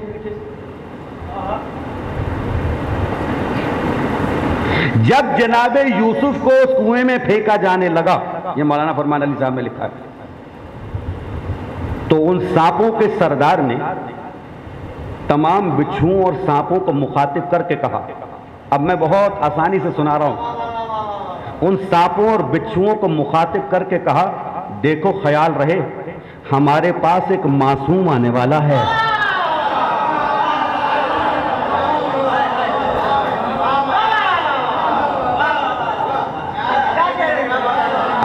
جب جناب یوسف کو اس کنویں میں پھینکا جانے لگا, یہ مولانا فرمان علی صاحب نے لکھا ہے, تو ان سانپوں کے سردار نے تمام بچھوؤں اور سانپوں کو مخاطب کر کے کہا, اب میں بہت آسانی سے سنا رہا ہوں, ان سانپوں اور بچھوؤں کو مخاطب کر کے کہا دیکھو خیال رہے ہمارے پاس ایک معصوم آنے والا ہے.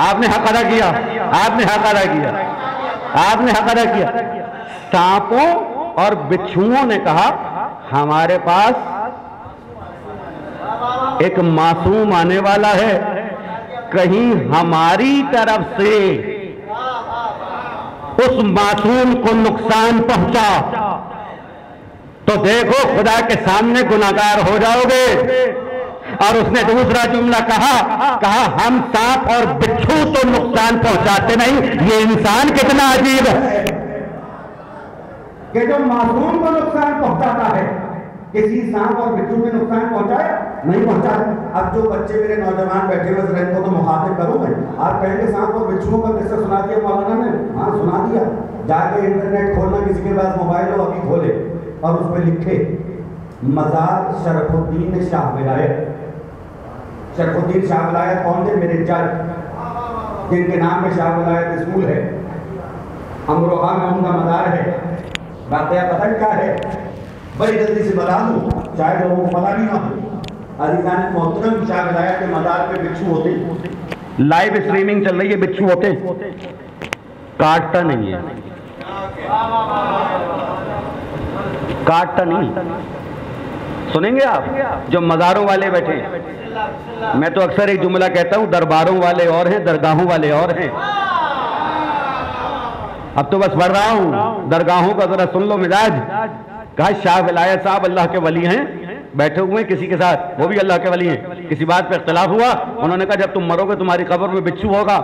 آپ نے حق ادا کیا, آپ نے حق ادا کیا, آپ نے حق ادا کیا. سانپوں اور بچھوؤں نے کہا ہمارے پاس ایک معصوم آنے والا ہے, کہیں ہماری طرف سے اس معصوم کو نقصان پہنچا تو دیکھو خدا کے سامنے گناہگار ہو جاؤ گے. اور اس نے دوسرا جملہ کہا ہم سانپ اور بچھو تو نقصان پہنچاتے نہیں، یہ انسان کتنا عجیب ہے کہ جو معصوم کو نقصان پہنچاتا ہے کسی سانپ اور بچھو میں نقصان پہنچایا نہیں پہنچایا۔ اب جو بچے میرے نوجوان بیٹھے ہوئے ذرا ان کو تو مخاطب کروں میں، آپ کہیں گے سانپ اور بچھو کا قصہ سنا دیا مولانا نے؟ ہاں سنا دیا۔ جا کے انٹرنیٹ کھولنا، کسی کے پاس موبائل ہو ابھی کھولے اور اس پہ لکھے مزار شرف الدین شاہ ولایت۔ شرف الدین شاہ ولایت کون تھے؟ میرے جج جن کے نام میں شاہ ولایت اسکول ہے، امروہہ میں ان کا مزار ہے۔ واقعہ پتہ کیا ہے؟ بڑی جلدی سے بتا دوں، شاید لوگوں کو پتہ بھی نہ ہو۔ عزیزان محترم، شاہ ولایت کے مزار پہ بچھو ہوتے، لائیو اسٹریمنگ چل رہی ہے، بچھو ہوتے، کاٹتا نہیں ہے، کاٹتا نہیں۔ سنیں گے آپ جو مزاروں والے بیٹھے ہیں، میں تو اکثر ایک جملہ کہتا ہوں، درباروں والے اور ہیں، درگاہوں والے اور ہیں۔ اب تو بس پڑھ رہا ہوں، درگاہوں کا ذرا سن لو مزاج۔ کہا شاہ ولایت صاحب اللہ کے ولی ہیں، بیٹھے ہوئے کسی کے ساتھ، وہ بھی اللہ کے ولی ہیں، کسی بات پہ اختلاف ہوا، انہوں نے کہا جب تم مرو گے تمہاری قبر میں بچھو ہوگا۔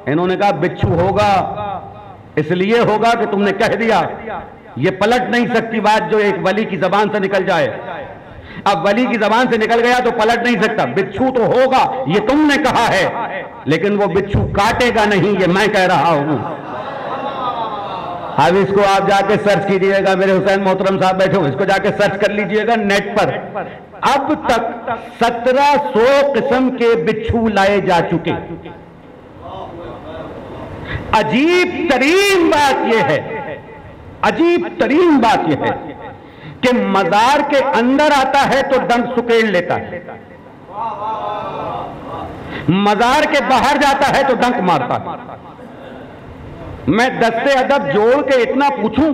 انہوں نے کہا بچھو ہوگا اس لیے ہوگا کہ تم نے کہہ دیا، یہ پلٹ نہیں سکتی بات جو ایک ولی کی زبان سے نکل جائے۔ اب ولی کی زبان سے نکل گیا تو پلٹ نہیں سکتا، بچھو تو ہوگا یہ تم نے کہا ہے، لیکن وہ بچھو کاٹے گا نہیں، یہ میں کہہ رہا ہوں۔ اب اس کو آپ جا کے سرچ کیجئے گا، میرے حسین محترم صاحب بیٹھے ہو، اس کو جا کے سرچ کر لیجئے گا نیٹ پر۔ اب تک 1700 قسم کے بچھو لائے جا چکے۔ عجیب ترین بات یہ ہے، عجیب ترین بات یہ ہے کہ مزار کے اندر آتا ہے تو ڈنک سکیڑ لیتا ہے، مزار کے باہر جاتا ہے تو ڈنک مارتا ہے۔ میں دستے ادب جوڑ کے اتنا پوچھوں،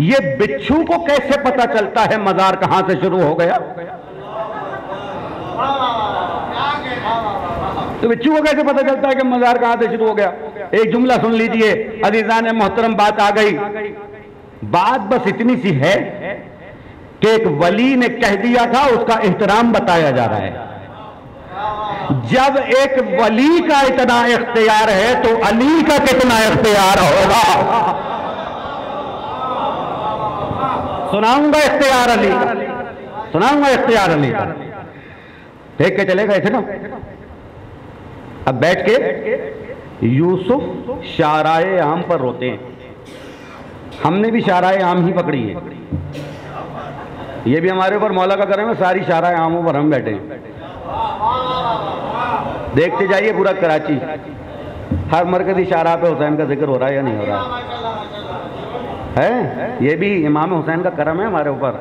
یہ بچھو کو کیسے پتا چلتا ہے مزار کہاں سے شروع ہو گیا؟ تو بچھو کو کیسے پتا چلتا ہے کہ مزار کہاں سے شروع ہو گیا؟ ایک جملہ سن لیجئے عزیزان محترم، بات آ گئی۔ بات بس اتنی سی ہے کہ ایک ولی نے کہہ دیا تھا، اس کا احترام بتایا جا رہا ہے۔ جب ایک ولی کا اتنا اختیار ہے تو علی کا کتنا اختیار ہوگا؟ سناؤں گا اختیار علی، سناؤں گا اختیار علی۔ دیکھ کے چلے گئے تھے نا، اب بیٹھ کے یوسف شعرائے عام پر روتے ہیں۔ ہم نے بھی شعرائے عام ہی پکڑی ہے، یہ بھی ہمارے اوپر مولا کا کرم ہے، ساری شعرائے عاموں پر ہم بیٹھے ہیں۔ دیکھتے جائیے پورا کراچی، ہر مرکزی شاہراہ پہ حسین کا ذکر ہو رہا ہے یا نہیں ہو رہا ہے؟ یہ بھی امام حسین کا کرم ہے ہمارے اوپر،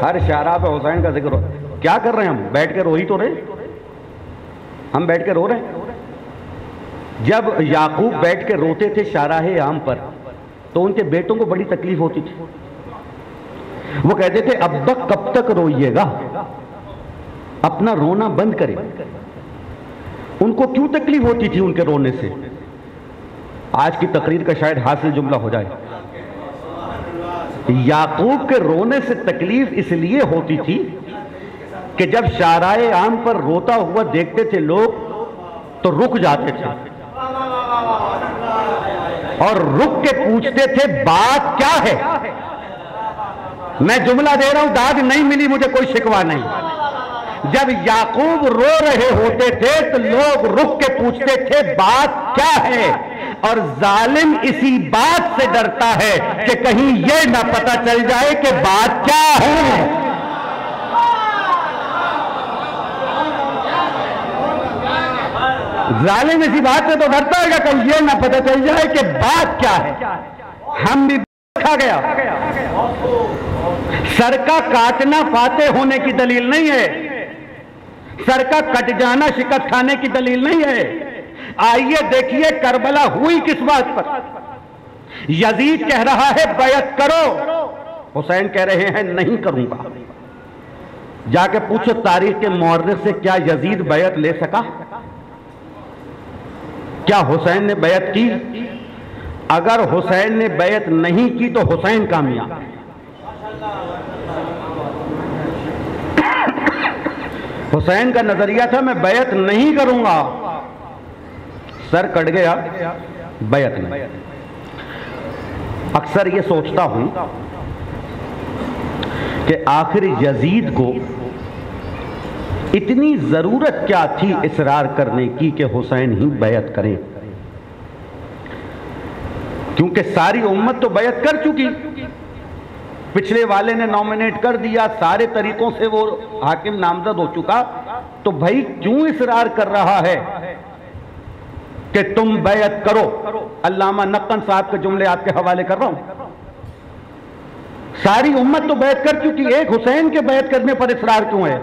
ہر شاہراہ پہ حسین کا ذکر ہو۔ کیا کر رہے ہیں ہم؟ بیٹھ کے رو ہی تو رہے، ہم بیٹھ کے رو رہے ہیں۔ جب یعقوب بیٹھ کے روتے تھے شاہراہ عام پر تو ان کے بیٹوں کو بڑی تکلیف ہوتی تھی، وہ کہتے تھے ابا کب تک روئیے گا، اپنا رونا بند کرے۔ ان کو کیوں تکلیف ہوتی تھی ان کے رونے سے؟ آج کی تقریر کا شاید حاصل جملہ ہو جائے۔ یعقوب کے رونے سے تکلیف اس لیے ہوتی تھی کہ جب شاہراہ عام پر روتا ہوا دیکھتے تھے لوگ تو رک جاتے تھے اور رک کے پوچھتے تھے بات کیا ہے؟ میں جملہ دے رہا ہوں، داد نہیں ملی مجھے، کوئی شکوہ نہیں۔ جب یعقوب رو رہے ہوتے تھے تو لوگ رک کے پوچھتے تھے بات کیا ہے، اور ظالم اسی بات سے ڈرتا ہے کہ کہیں یہ نہ پتہ چل جائے کہ بات کیا ہے۔ ظالم اسی بات سے تو ڈرتا ہے کہ کہیں یہ نہ پتہ چل جائے کہ بات کیا ہے۔ ہم بھی دیکھا گیا، سر کا کاٹنا فاتح ہونے کی دلیل نہیں ہے، سر کا کٹ جانا شکست کھانے کی دلیل نہیں ہے۔ آئیے دیکھیے کربلا ہوئی کس بات پر۔ یزید کہہ رہا ہے بیعت کرو، حسین کہہ رہے ہیں نہیں کروں گا۔ جا کے پوچھو تاریخ کے مورخ سے، کیا یزید بیعت لے سکا؟ کیا حسین نے بیعت کی؟ اگر حسین نے بیعت نہیں کی تو حسین کامیاب۔ حسین کا نظریہ تھا میں بیعت نہیں کروں گا، سر کٹ گیا، بیعت نہیں۔ اکثر یہ سوچتا ہوں کہ آخر یزید کو اتنی ضرورت کیا تھی اصرار کرنے کی کہ حسین ہی بیعت کریں، کیونکہ ساری امت تو بیعت کر چکی، پچھلے والے نے نامنیٹ کر دیا، سارے طریقوں سے وہ حاکم نامزد ہو چکا، تو بھائی کیوں اصرار کر رہا ہے کہ تم بیعت کرو؟ علامہ نقن صاحب کے جملے آپ کے حوالے کر رہا ہوں، ساری امت تو بیعت کر چکی، ایک حسین کے بیعت کرنے پر اصرار کیوں ہے؟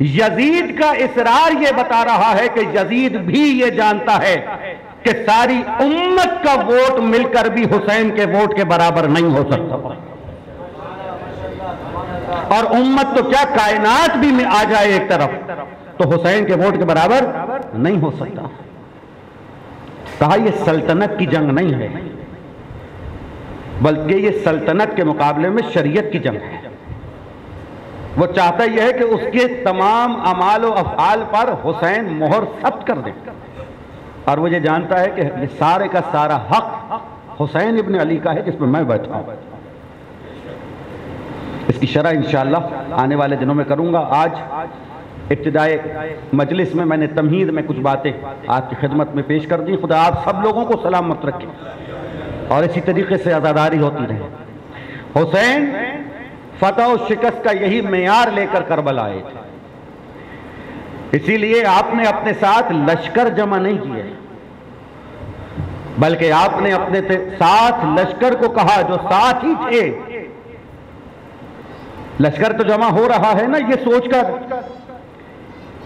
یزید کا اصرار یہ بتا رہا ہے کہ یزید بھی یہ جانتا ہے کہ ساری امت کا ووٹ مل کر بھی حسین کے ووٹ کے برابر نہیں ہو سکتا، اور امت تو کیا کائنات بھی میں آ جائے ایک طرف تو حسین کے ووٹ کے برابر نہیں ہو سکتا۔ کہا یہ سلطنت کی جنگ نہیں ہے، بلکہ یہ سلطنت کے مقابلے میں شریعت کی جنگ ہے۔ وہ چاہتا یہ ہے کہ اس کے تمام اعمال و افعال پر حسین مہر ثبت کر دے، اور وہ یہ جانتا ہے کہ یہ سارے کا سارا حق حسین ابن علی کا ہے جس میں بیٹھا ہوں۔ اس کی شرح انشاءاللہ آنے والے دنوں میں کروں گا۔ آج ابتدائے مجلس میں نے تمہید میں کچھ باتیں آپ کی خدمت میں پیش کر دی۔ خدا آپ سب لوگوں کو سلامت رکھے اور اسی طریقے سے عزاداری ہوتی رہے۔ حسین فتح و شکست کا یہی معیار لے کر کربلا آئے تھے، اسی لیے آپ نے اپنے ساتھ لشکر جمع نہیں کیے، بلکہ آپ نے اپنے ساتھ لشکر کو کہا جو ساتھ ہی تھے۔ لشکر تو جمع ہو رہا ہے نا یہ سوچ کر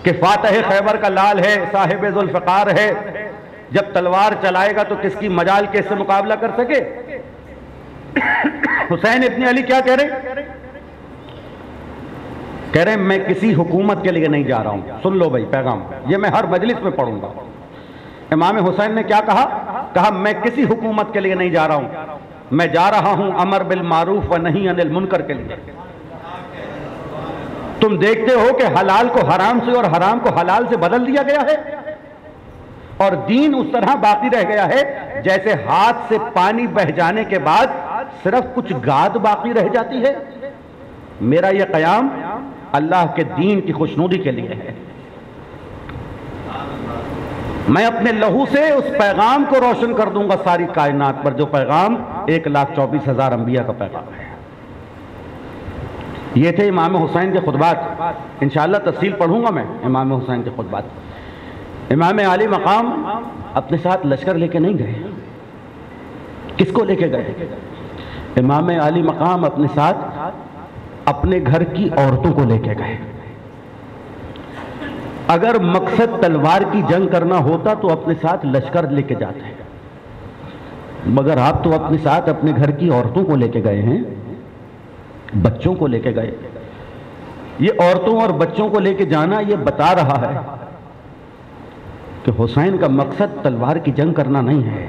کہ فاتح خیبر کا لال ہے، صاحب ذوالفقار ہے، جب تلوار چلائے گا تو کس کی مجال کے سے مقابلہ کر سکے؟ حسین ابن علی کیا کہہ رہے ہیں میں کسی حکومت کے لیے نہیں جا رہا ہوں۔ سن لو بھائی پیغام، یہ میں ہر مجلس میں پڑھوں گا۔ امام حسین نے کیا کہا میں کسی حکومت کے لیے نہیں جا رہا ہوں، میں جا رہا ہوں امر بالمعروف و نہی عن المنکر کے لیے۔ تم دیکھتے ہو کہ حلال کو حرام سے اور حرام کو حلال سے بدل دیا گیا ہے، اور دین اس طرح باقی رہ گیا ہے جیسے ہاتھ سے پانی بہہ جانے کے بعد صرف کچھ گاد باقی رہ جاتی ہے۔ میرا یہ قیام اللہ کے دین کی خوشنودی کے لیے ہے۔ میں اپنے لہو سے اس پیغام کو روشن کر دوں گا ساری کائنات پر، جو پیغام 1,24,000 انبیاء کا پیغام ہے۔ یہ تھے امام حسین کے خطبات، انشاءاللہ تفصیل پڑھوں گا میں امام حسین کے خطبات۔ امام علی مقام اپنے ساتھ لشکر لے کے نہیں گئے، کس کو لے کے گئے؟ امام علی مقام اپنے ساتھ اپنے گھر کی عورتوں کو لے کے گئے۔ اگر مقصد تلوار کی جنگ کرنا ہوتا تو اپنے ساتھ لشکر لے کے جاتے، مگر آپ تو اپنے ساتھ اپنے گھر کی عورتوں کو لے کے گئے ہیں، بچوں کو لے کے گئے۔ یہ عورتوں اور بچوں کو لے کے جانا یہ بتا رہا ہے کہ حسین کا مقصد تلوار کی جنگ کرنا نہیں ہے۔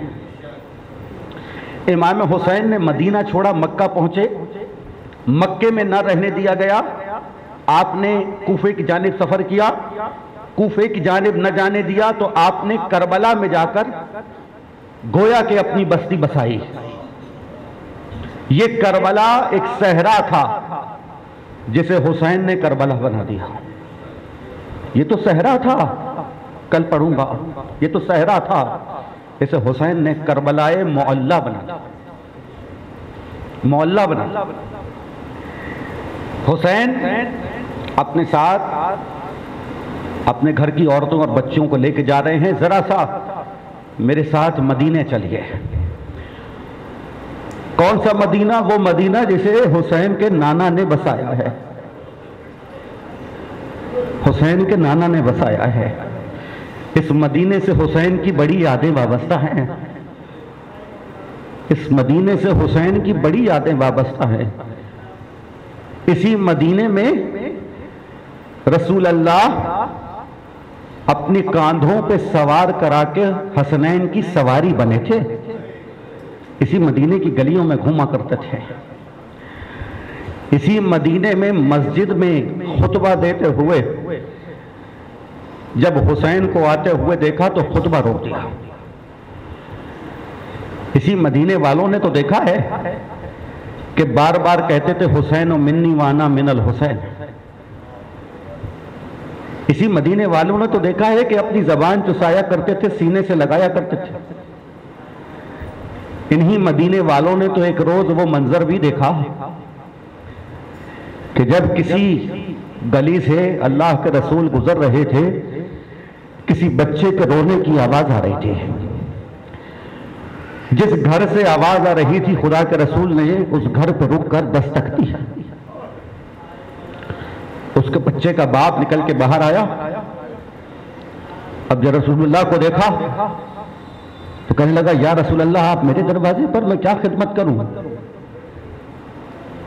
امام حسین نے مدینہ چھوڑا، مکہ پہنچے، مکے میں نہ رہنے دیا گیا، آپ نے کوفے کی جانب سفر کیا، کوفے کی جانب نہ جانے دیا تو آپ نے کربلا میں جا کر گویا کہ اپنی بستی بسائی۔ یہ کربلا ایک صحرا تھا جسے حسین نے کربلا بنا دیا۔ یہ تو صحرا تھا، کل پڑھوں گا، یہ تو صحرا تھا، اسے حسین نے کربلائے معلی بنا دیا، معلی بنا دیا۔ حسین اپنے ساتھ اپنے گھر کی عورتوں اور بچوں کو لے کے جا رہے ہیں، ذرا سا میرے ساتھ مدینے چلیے۔ کون سا مدینہ؟ وہ مدینہ جسے حسین کے نانا نے بسایا ہے، حسین کے نانا نے بسایا ہے۔ اس مدینے سے حسین کی بڑی یادیں وابستہ ہیں، اس مدینے سے حسین کی بڑی یادیں وابستہ ہیں۔ اسی مدینے میں رسول اللہ اپنی کاندھوں پہ سوار کرا کے حسنین کی سواری بنے تھے، اسی مدینے کی گلیوں میں گھوما کرتے تھے۔ اسی مدینے میں مسجد میں خطبہ دیتے ہوئے جب حسین کو آتے ہوئے دیکھا تو خطبہ روک دیا۔ اسی مدینے والوں نے تو دیکھا ہے کہ بار بار کہتے تھے حسین و منی وانا من الحسین۔ اسی مدینے والوں نے تو دیکھا ہے کہ اپنی زبان چسایا کرتے تھے، سینے سے لگایا کرتے تھے۔ انہی مدینے والوں نے تو ایک روز وہ منظر بھی دیکھا کہ جب کسی گلی سے اللہ کے رسول گزر رہے تھے، کسی بچے کے رونے کی آواز آ رہی تھی۔ جس گھر سے آواز آ رہی تھی خدا کے رسول نے اس گھر پہ رک کر دستک دی۔ اس کے بچے کا باپ نکل کے باہر آیا۔ اب جب رسول اللہ کو دیکھا تو کہنے لگا یا رسول اللہ آپ میرے دروازے پر، میں کیا خدمت کروں؟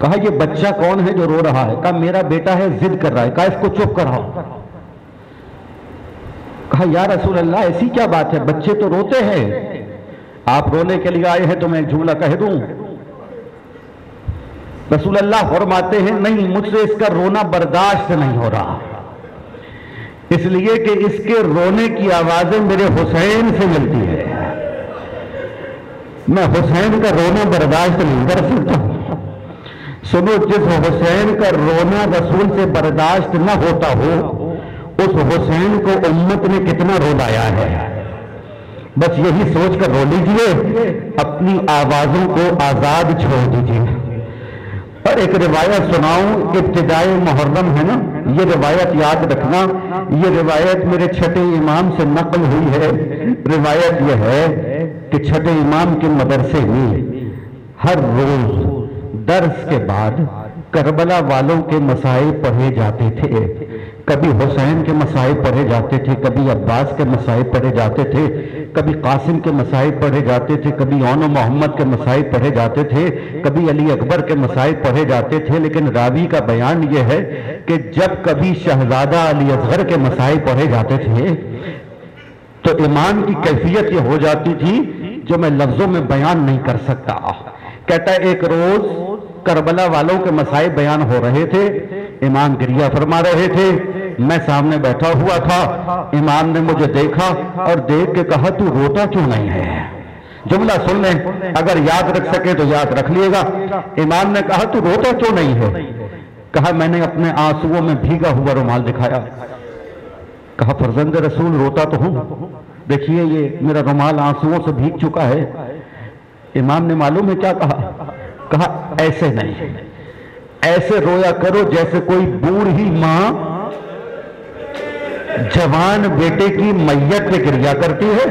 کہا یہ بچہ کون ہے جو رو رہا ہے؟ کہا میرا بیٹا ہے، ضد کر رہا ہے۔ کہا اس کو چپ کراؤ۔ کہا یا رسول اللہ ایسی کیا بات ہے، بچے تو روتے ہیں، آپ رونے کے لیے آئے ہیں تو میں ایک جملہ کہہ دوں؟ رسول اللہ فرماتے ہیں نہیں، مجھ سے اس کا رونا برداشت نہیں ہو رہا، اس لیے کہ اس کے رونے کی آوازیں میرے حسین سے ملتی ہے، میں حسین کا رونا برداشت نہیں کر سکتا ہوں۔ سنو، جس حسین کا رونا رسول سے برداشت نہ ہوتا ہو اس حسین کو امت نے کتنا رولایا ہے۔ بس یہی سوچ کر رو لیجئے، اپنی آوازوں کو آزاد چھوڑ دیجئے۔ اور ایک روایت سناؤں، ابتدائے محرم ہے نا، یہ روایت یاد رکھنا، یہ روایت میرے چھٹے امام سے نقل ہوئی ہے۔ روایت یہ ہے کہ چھٹے امام کے مدرسے میں ہر روز درس کے بعد کربلا والوں کے مسائل پڑھے جاتے تھے۔ کبھی حسین کے مسائل پڑھے جاتے تھے، کبھی عباس کے مسائل پڑھے جاتے تھے، کبھی قاسم کے مسائل پڑھے جاتے تھے، کبھی اون و محمد کے مسائل پڑھے جاتے تھے، کبھی علی اکبر کے مسائل پڑھے جاتے تھے۔ لیکن راوی کا بیان یہ ہے کہ جب کبھی شہزادہ علی اصغر کے مسائل پڑھے جاتے تھے تو امام کی کیفیت یہ ہو جاتی تھی جو میں لفظوں میں بیان نہیں کر سکتا۔ کہتا ہے ایک روز کربلا والوں کے مسائل بیان ہو رہے تھے، امام گریہ فرما رہے تھے، میں سامنے بیٹھا ہوا تھا، امام نے مجھے دیکھا اور دیکھ کے کہا تو روتا کیوں نہیں ہے؟ جملہ سن لیں، اگر یاد رکھ سکے تو یاد رکھ لیے گا۔ امام نے کہا تو روتا کیوں نہیں ہے؟ کہا میں نے اپنے آنسوؤں میں بھیگا ہوا رومال دکھایا۔ کہا فرزند رسول روتا تو ہوں، دیکھیے یہ میرا رومال آنسوؤں سے بھیگ چکا ہے۔ امام نے معلوم ہے کیا کہا؟ کہا ایسے نہیں، ایسے رویا کرو جیسے کوئی بوڑھی ماں جوان بیٹے کی میت پہ گریا کرتی ہے،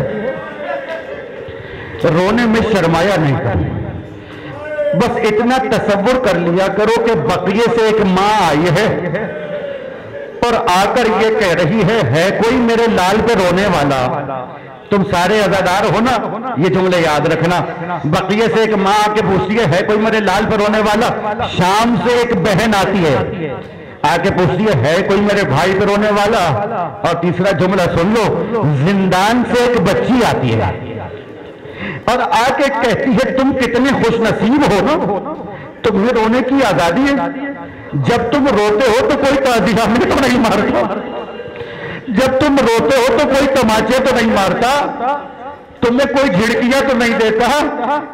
رونے میں شرمایا نہیں کرو، بس اتنا تصور کر لیا کرو کہ بقیے سے ایک ماں آئی ہے اور آ کر یہ کہہ رہی ہے کوئی میرے لال پہ رونے والا؟ تم سارے عزادار ہو نا، یہ جملے یاد رکھنا۔ بقیے سے ایک ماں آ کے پوچھتی ہے کوئی میرے لال پہ رونے والا؟ شام سے ایک بہن آتی ہے آ کے پوچھتی ہے کوئی میرے بھائی پہ رونے والا؟ اور تیسرا جملہ سن لو، زندان سے ایک بچی آتی ہے اور آ کے کہتی ہے تم کتنے خوش نصیب ہو نا، تمہیں رونے کی آزادی ہے، جب تم روتے ہو تو کوئی تعزیہ میں تو نہیں مارتا، جب تم روتے ہو تو کوئی تماچے تو نہیں مارتا، تمہیں کوئی جھڑکیاں تو نہیں دیتا،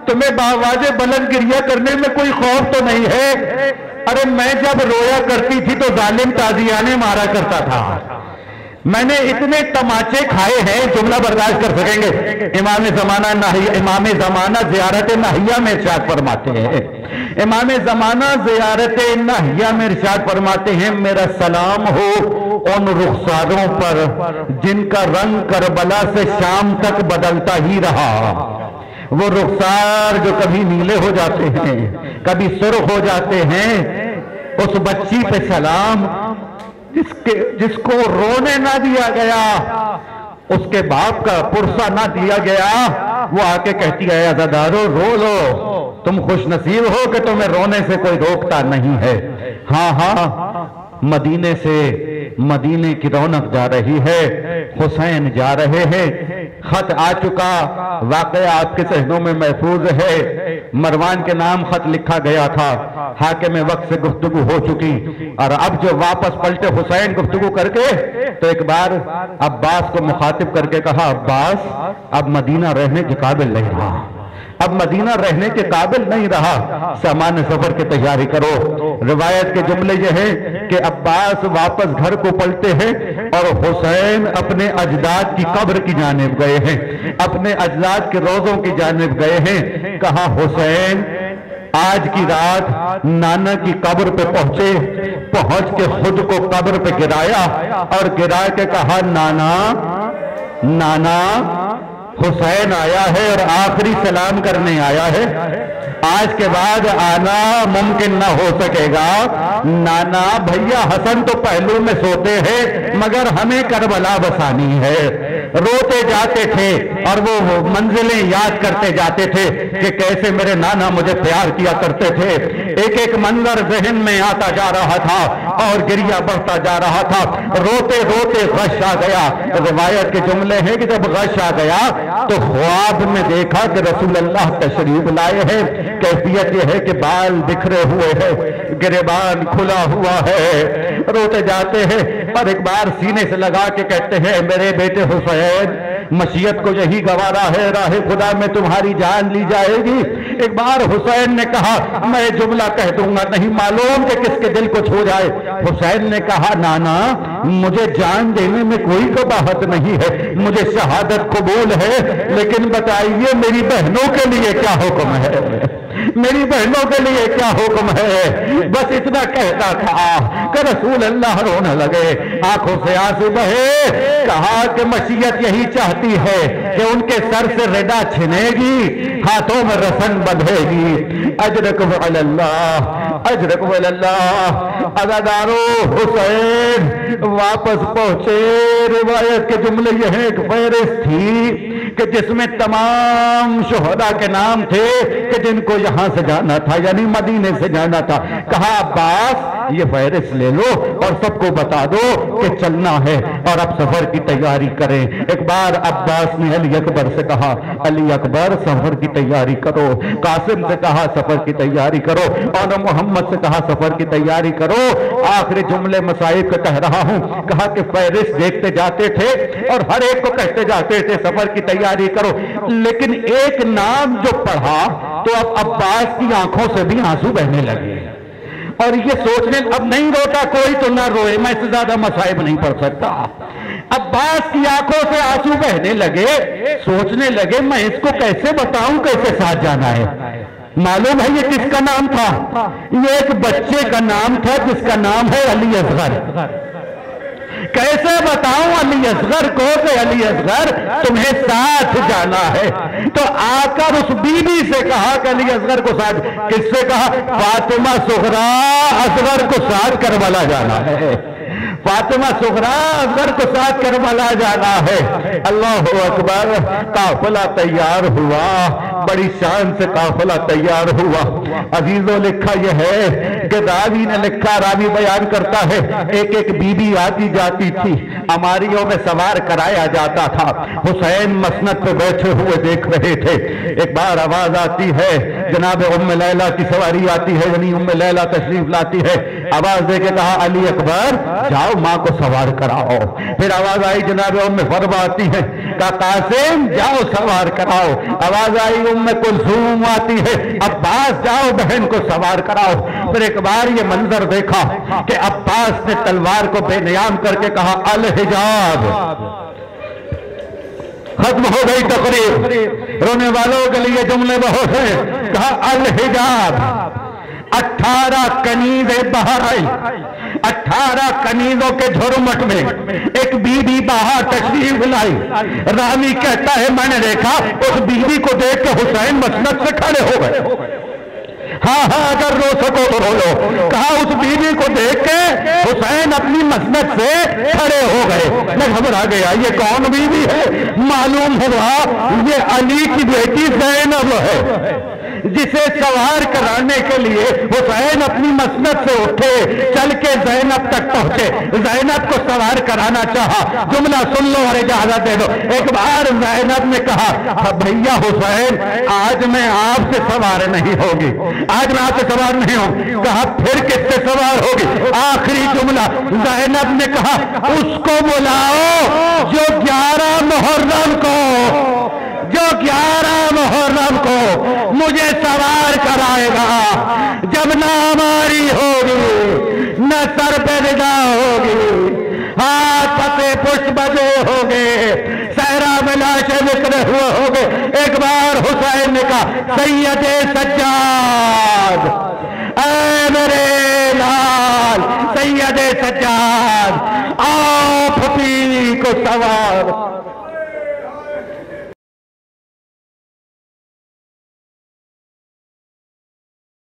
تمہیں بآواز بلند گریہ کرنے میں کوئی خوف تو نہیں ہے۔ ارے میں جب رویا کرتی تھی تو ظالم تازیانے مارا کرتا تھا، میں نے اتنے تماچے کھائے ہیں، جملہ برداشت کر سکیں گے؟ امام زمانہ زیارت ناہیہ میں ارشاد فرماتے ہیں، امام زمانہ زیارت ناہیہ میں ارشاد فرماتے ہیں میرا سلام ہو ان رخساروں پر جن کا رنگ کربلا سے شام تک بدلتا ہی رہا، وہ رخسار جو کبھی نیلے ہو جاتے ہیں کبھی سرخ ہو جاتے ہیں، اس بچی پہ سلام جس کو رونے نہ دیا گیا، اس کے باپ کا پرسہ نہ دیا گیا، وہ آ کے کہتی ہے عزادارو رو لو، تم خوش نصیب ہو کہ تمہیں رونے سے کوئی روکتا نہیں ہے۔ ہاں ہاں، مدینے سے مدینے کی رونق جا رہی ہے، حسین جا رہے ہیں، خط آ چکا، واقعہ آپ کے ذہنوں میں محفوظ ہے۔ مروان کے نام خط لکھا گیا تھا، حاکم وقت سے گفتگو ہو چکی، اور اب جو واپس پلٹے حسین گفتگو کر کے، تو ایک بار عباس کو مخاطب کر کے کہا، عباس اب مدینہ رہنے کے قابل نہیں رہا، اب مدینہ رہنے کے قابل نہیں رہا، سامان سفر کی تیاری کرو۔ روایت کے جملے یہ ہیں کہ عباس واپس گھر کو پلٹے ہیں اور حسین اپنے اجداد کی قبر کی جانب گئے ہیں، اپنے اجداد کے روضوں کی جانب گئے ہیں۔ کہا، حسین آج کی رات نانا کی قبر پہ پہنچے، پہنچ کے خود کو قبر پہ گرایا اور گرا کے کہا، نانا نانا حسین آیا ہے اور آخری سلام کرنے آیا ہے، آج کے بعد آنا ممکن نہ ہو سکے گا۔ نانا بھیا حسن تو پہلو میں سوتے ہیں مگر ہمیں کربلا بسانی ہے۔ روتے جاتے تھے اور وہ منزلیں یاد کرتے جاتے تھے کہ کیسے میرے نانا مجھے پیار کیا کرتے تھے۔ ایک ایک منظر ذہن میں آتا جا رہا تھا اور گریہ بڑھتا جا رہا تھا، روتے روتے غش آ گیا۔ روایت کے جملے ہیں کہ جب غش آ گیا تو خواب میں دیکھا کہ رسول اللہ تشریف لائے ہیں۔ کیفیت یہ ہے کہ بال بکھرے ہوئے ہیں، گریبان کھلا ہوا ہے، روتے جاتے ہیں اور ایک بار سینے سے لگا کے کہتے ہیں، میرے بیٹے حسین مشیت کو یہی گوارا ہے، راہ خدا میں تمہاری جان لی جائے گی۔ ایک بار حسین نے کہا، میں جملہ کہہ دوں گا، نہیں معلوم کہ کس کے دل کو چھو جائے۔ حسین نے کہا، نانا مجھے جان دینے میں کوئی قباحت نہیں ہے، مجھے شہادت قبول ہے، لیکن بتائیے میری بہنوں کے لیے کیا حکم ہے، میری بہنوں کے لیے کیا حکم ہے؟ بس اتنا کہتا تھا کہ رسول اللہ رونے لگے، آنکھوں سے آنسو بہے۔ کہا کہ مشیت یہی چاہتی ہے کہ ان کے سر سے ردا چھنے گی، ہاتھوں میں رسن بندھے گی۔ اجرکم علی اللہ، اجرکم علی اللہ۔ عزادارو حسین واپس پہنچے۔ روایت کے جملے یہ ہیں، ایک فہرست تھی کہ جس میں تمام شہداء کے نام تھے کہ جن کو یہاں سے جانا تھا، یعنی مدینے سے جانا تھا۔ کہا، عباس یہ فہرست لے لو اور سب کو بتا دو کہ چلنا ہے اور اب سفر کی تیاری کریں۔ ایک بار عباس نے علی اکبر سے کہا، علی اکبر سفر کی تیاری کرو۔ قاسم سے کہا، سفر کی تیاری کرو۔ اور محمد سے کہا، سفر کی تیاری کرو۔ آخری جملے مصائب کا کہہ رہا ہوں۔ کہا کہ فہرست دیکھتے جاتے تھے اور ہر ایک کو کہتے جاتے تھے سفر کی تیاری کرو، لیکن ایک نام جو پڑھا تو اب عباس کی آنکھوں سے بھی آنسو بہنے لگے اور یہ سوچنے، اب نہیں روتا کوئی تو نہ روئے، میں اس سے زیادہ مصائب نہیں پڑھ سکتا۔ عباس کی آنکھوں سے آنسو بہنے لگے، سوچنے لگے میں اس کو کیسے بتاؤں، کیسے ساتھ جانا ہے۔ معلوم ہے یہ کس کا نام تھا؟ یہ ایک بچے کا نام تھا جس کا نام ہے علی اصغر۔ کیسے بتاؤں علی اصغر کو کہ علی اصغر تمہیں ساتھ جانا ہے؟ تو آ کر اس بی بی سے کہا کہ علی اصغر کو ساتھ، کس سے کہا؟ فاطمہ صغرا اصغر کو ساتھ کربلا جانا ہے، فاطمہ صغرا اصغر کو ساتھ کربلا جانا ہے۔ اللہ اکبر۔ قافلہ تیار ہوا، بڑی شان سے قافلہ تیار ہوا۔ عزیزوں لکھا یہ ہے کہ راوی نے لکھا، راوی بیان کرتا ہے، ایک ایک بی بی آتی جاتی تھی، اماریوں میں سوار کرایا جاتا تھا۔ حسین مسند پہ بیٹھے ہوئے دیکھ رہے تھے۔ ایک بار آواز آتی ہے، جناب ام لیلہ کی سواری آتی ہے، یعنی ام لیلہ تشریف لاتی ہے۔ آواز دے کے کہا، علی اکبر جاؤ ماں کو سوار کراؤ۔ پھر آواز آئی، جناب ام فرما آتی ہے، کہا قاسم جاؤ سوار کراؤ۔ آواز آئی، ام کلثوم آتی ہے، عباس جاؤ بہن کو سوار کراؤ۔ پھر ایک بار یہ منظر دیکھا کہ عباس نے تلوار کو بے نیام کر کے کہا، الحجاب۔ ختم ہو گئی تقریر۔ رونے والوں کے لیے جملے بہت ہیں۔ کہا الحجاب۔ 18 کنیزیں باہر آئی، 18 کنیزوں کے جھرمٹ میں ایک بی بی باہر تشریف لائی۔ راوی کہتا ہے میں نے دیکھا اس بی بی کو دیکھ کے حسین مسند سے کھڑے ہو گئے۔ ہاں اگر رو سکو تو رو لو۔ کہا اس بی بی کو دیکھ کے حسین اپنی مسند سے کھڑے ہو گئے۔ میں گھبرا گیا، یہ کون بی بی ہے؟ معلوم ہوا یہ علی کی بیٹی زینب ہے۔ جسے سوار کرانے کے لیے حسین اپنی مسند سے اٹھے، چل کے زینب تک پہنچے، زینب کو سوار کرانا چاہا۔ جملہ سن لو اور اجازت دے دو۔ ایک بار زینب نے کہا بھیا حسین آج میں آپ سے سوار نہیں ہوگی، آج میں آپ سے سوار نہیں ہوں۔ کہا پھر کس سے سوار ہوگی؟ آخری جملہ زینب نے کہا اس کو بلاؤ جو 11 محرم کو مجھے سوار کرائے گا۔ جب نہ ہماری ہوگی نہ سر پہ ندا ہوگی، ہاتھ پتے پشت بجے ہوگے، صحرا میں لاشیں بکھرے ہوئے ہوگے۔ ایک بار حسین نے کہا سید سجاد، اے میرے لال سید سجاد، آپ پھپھی کو سوار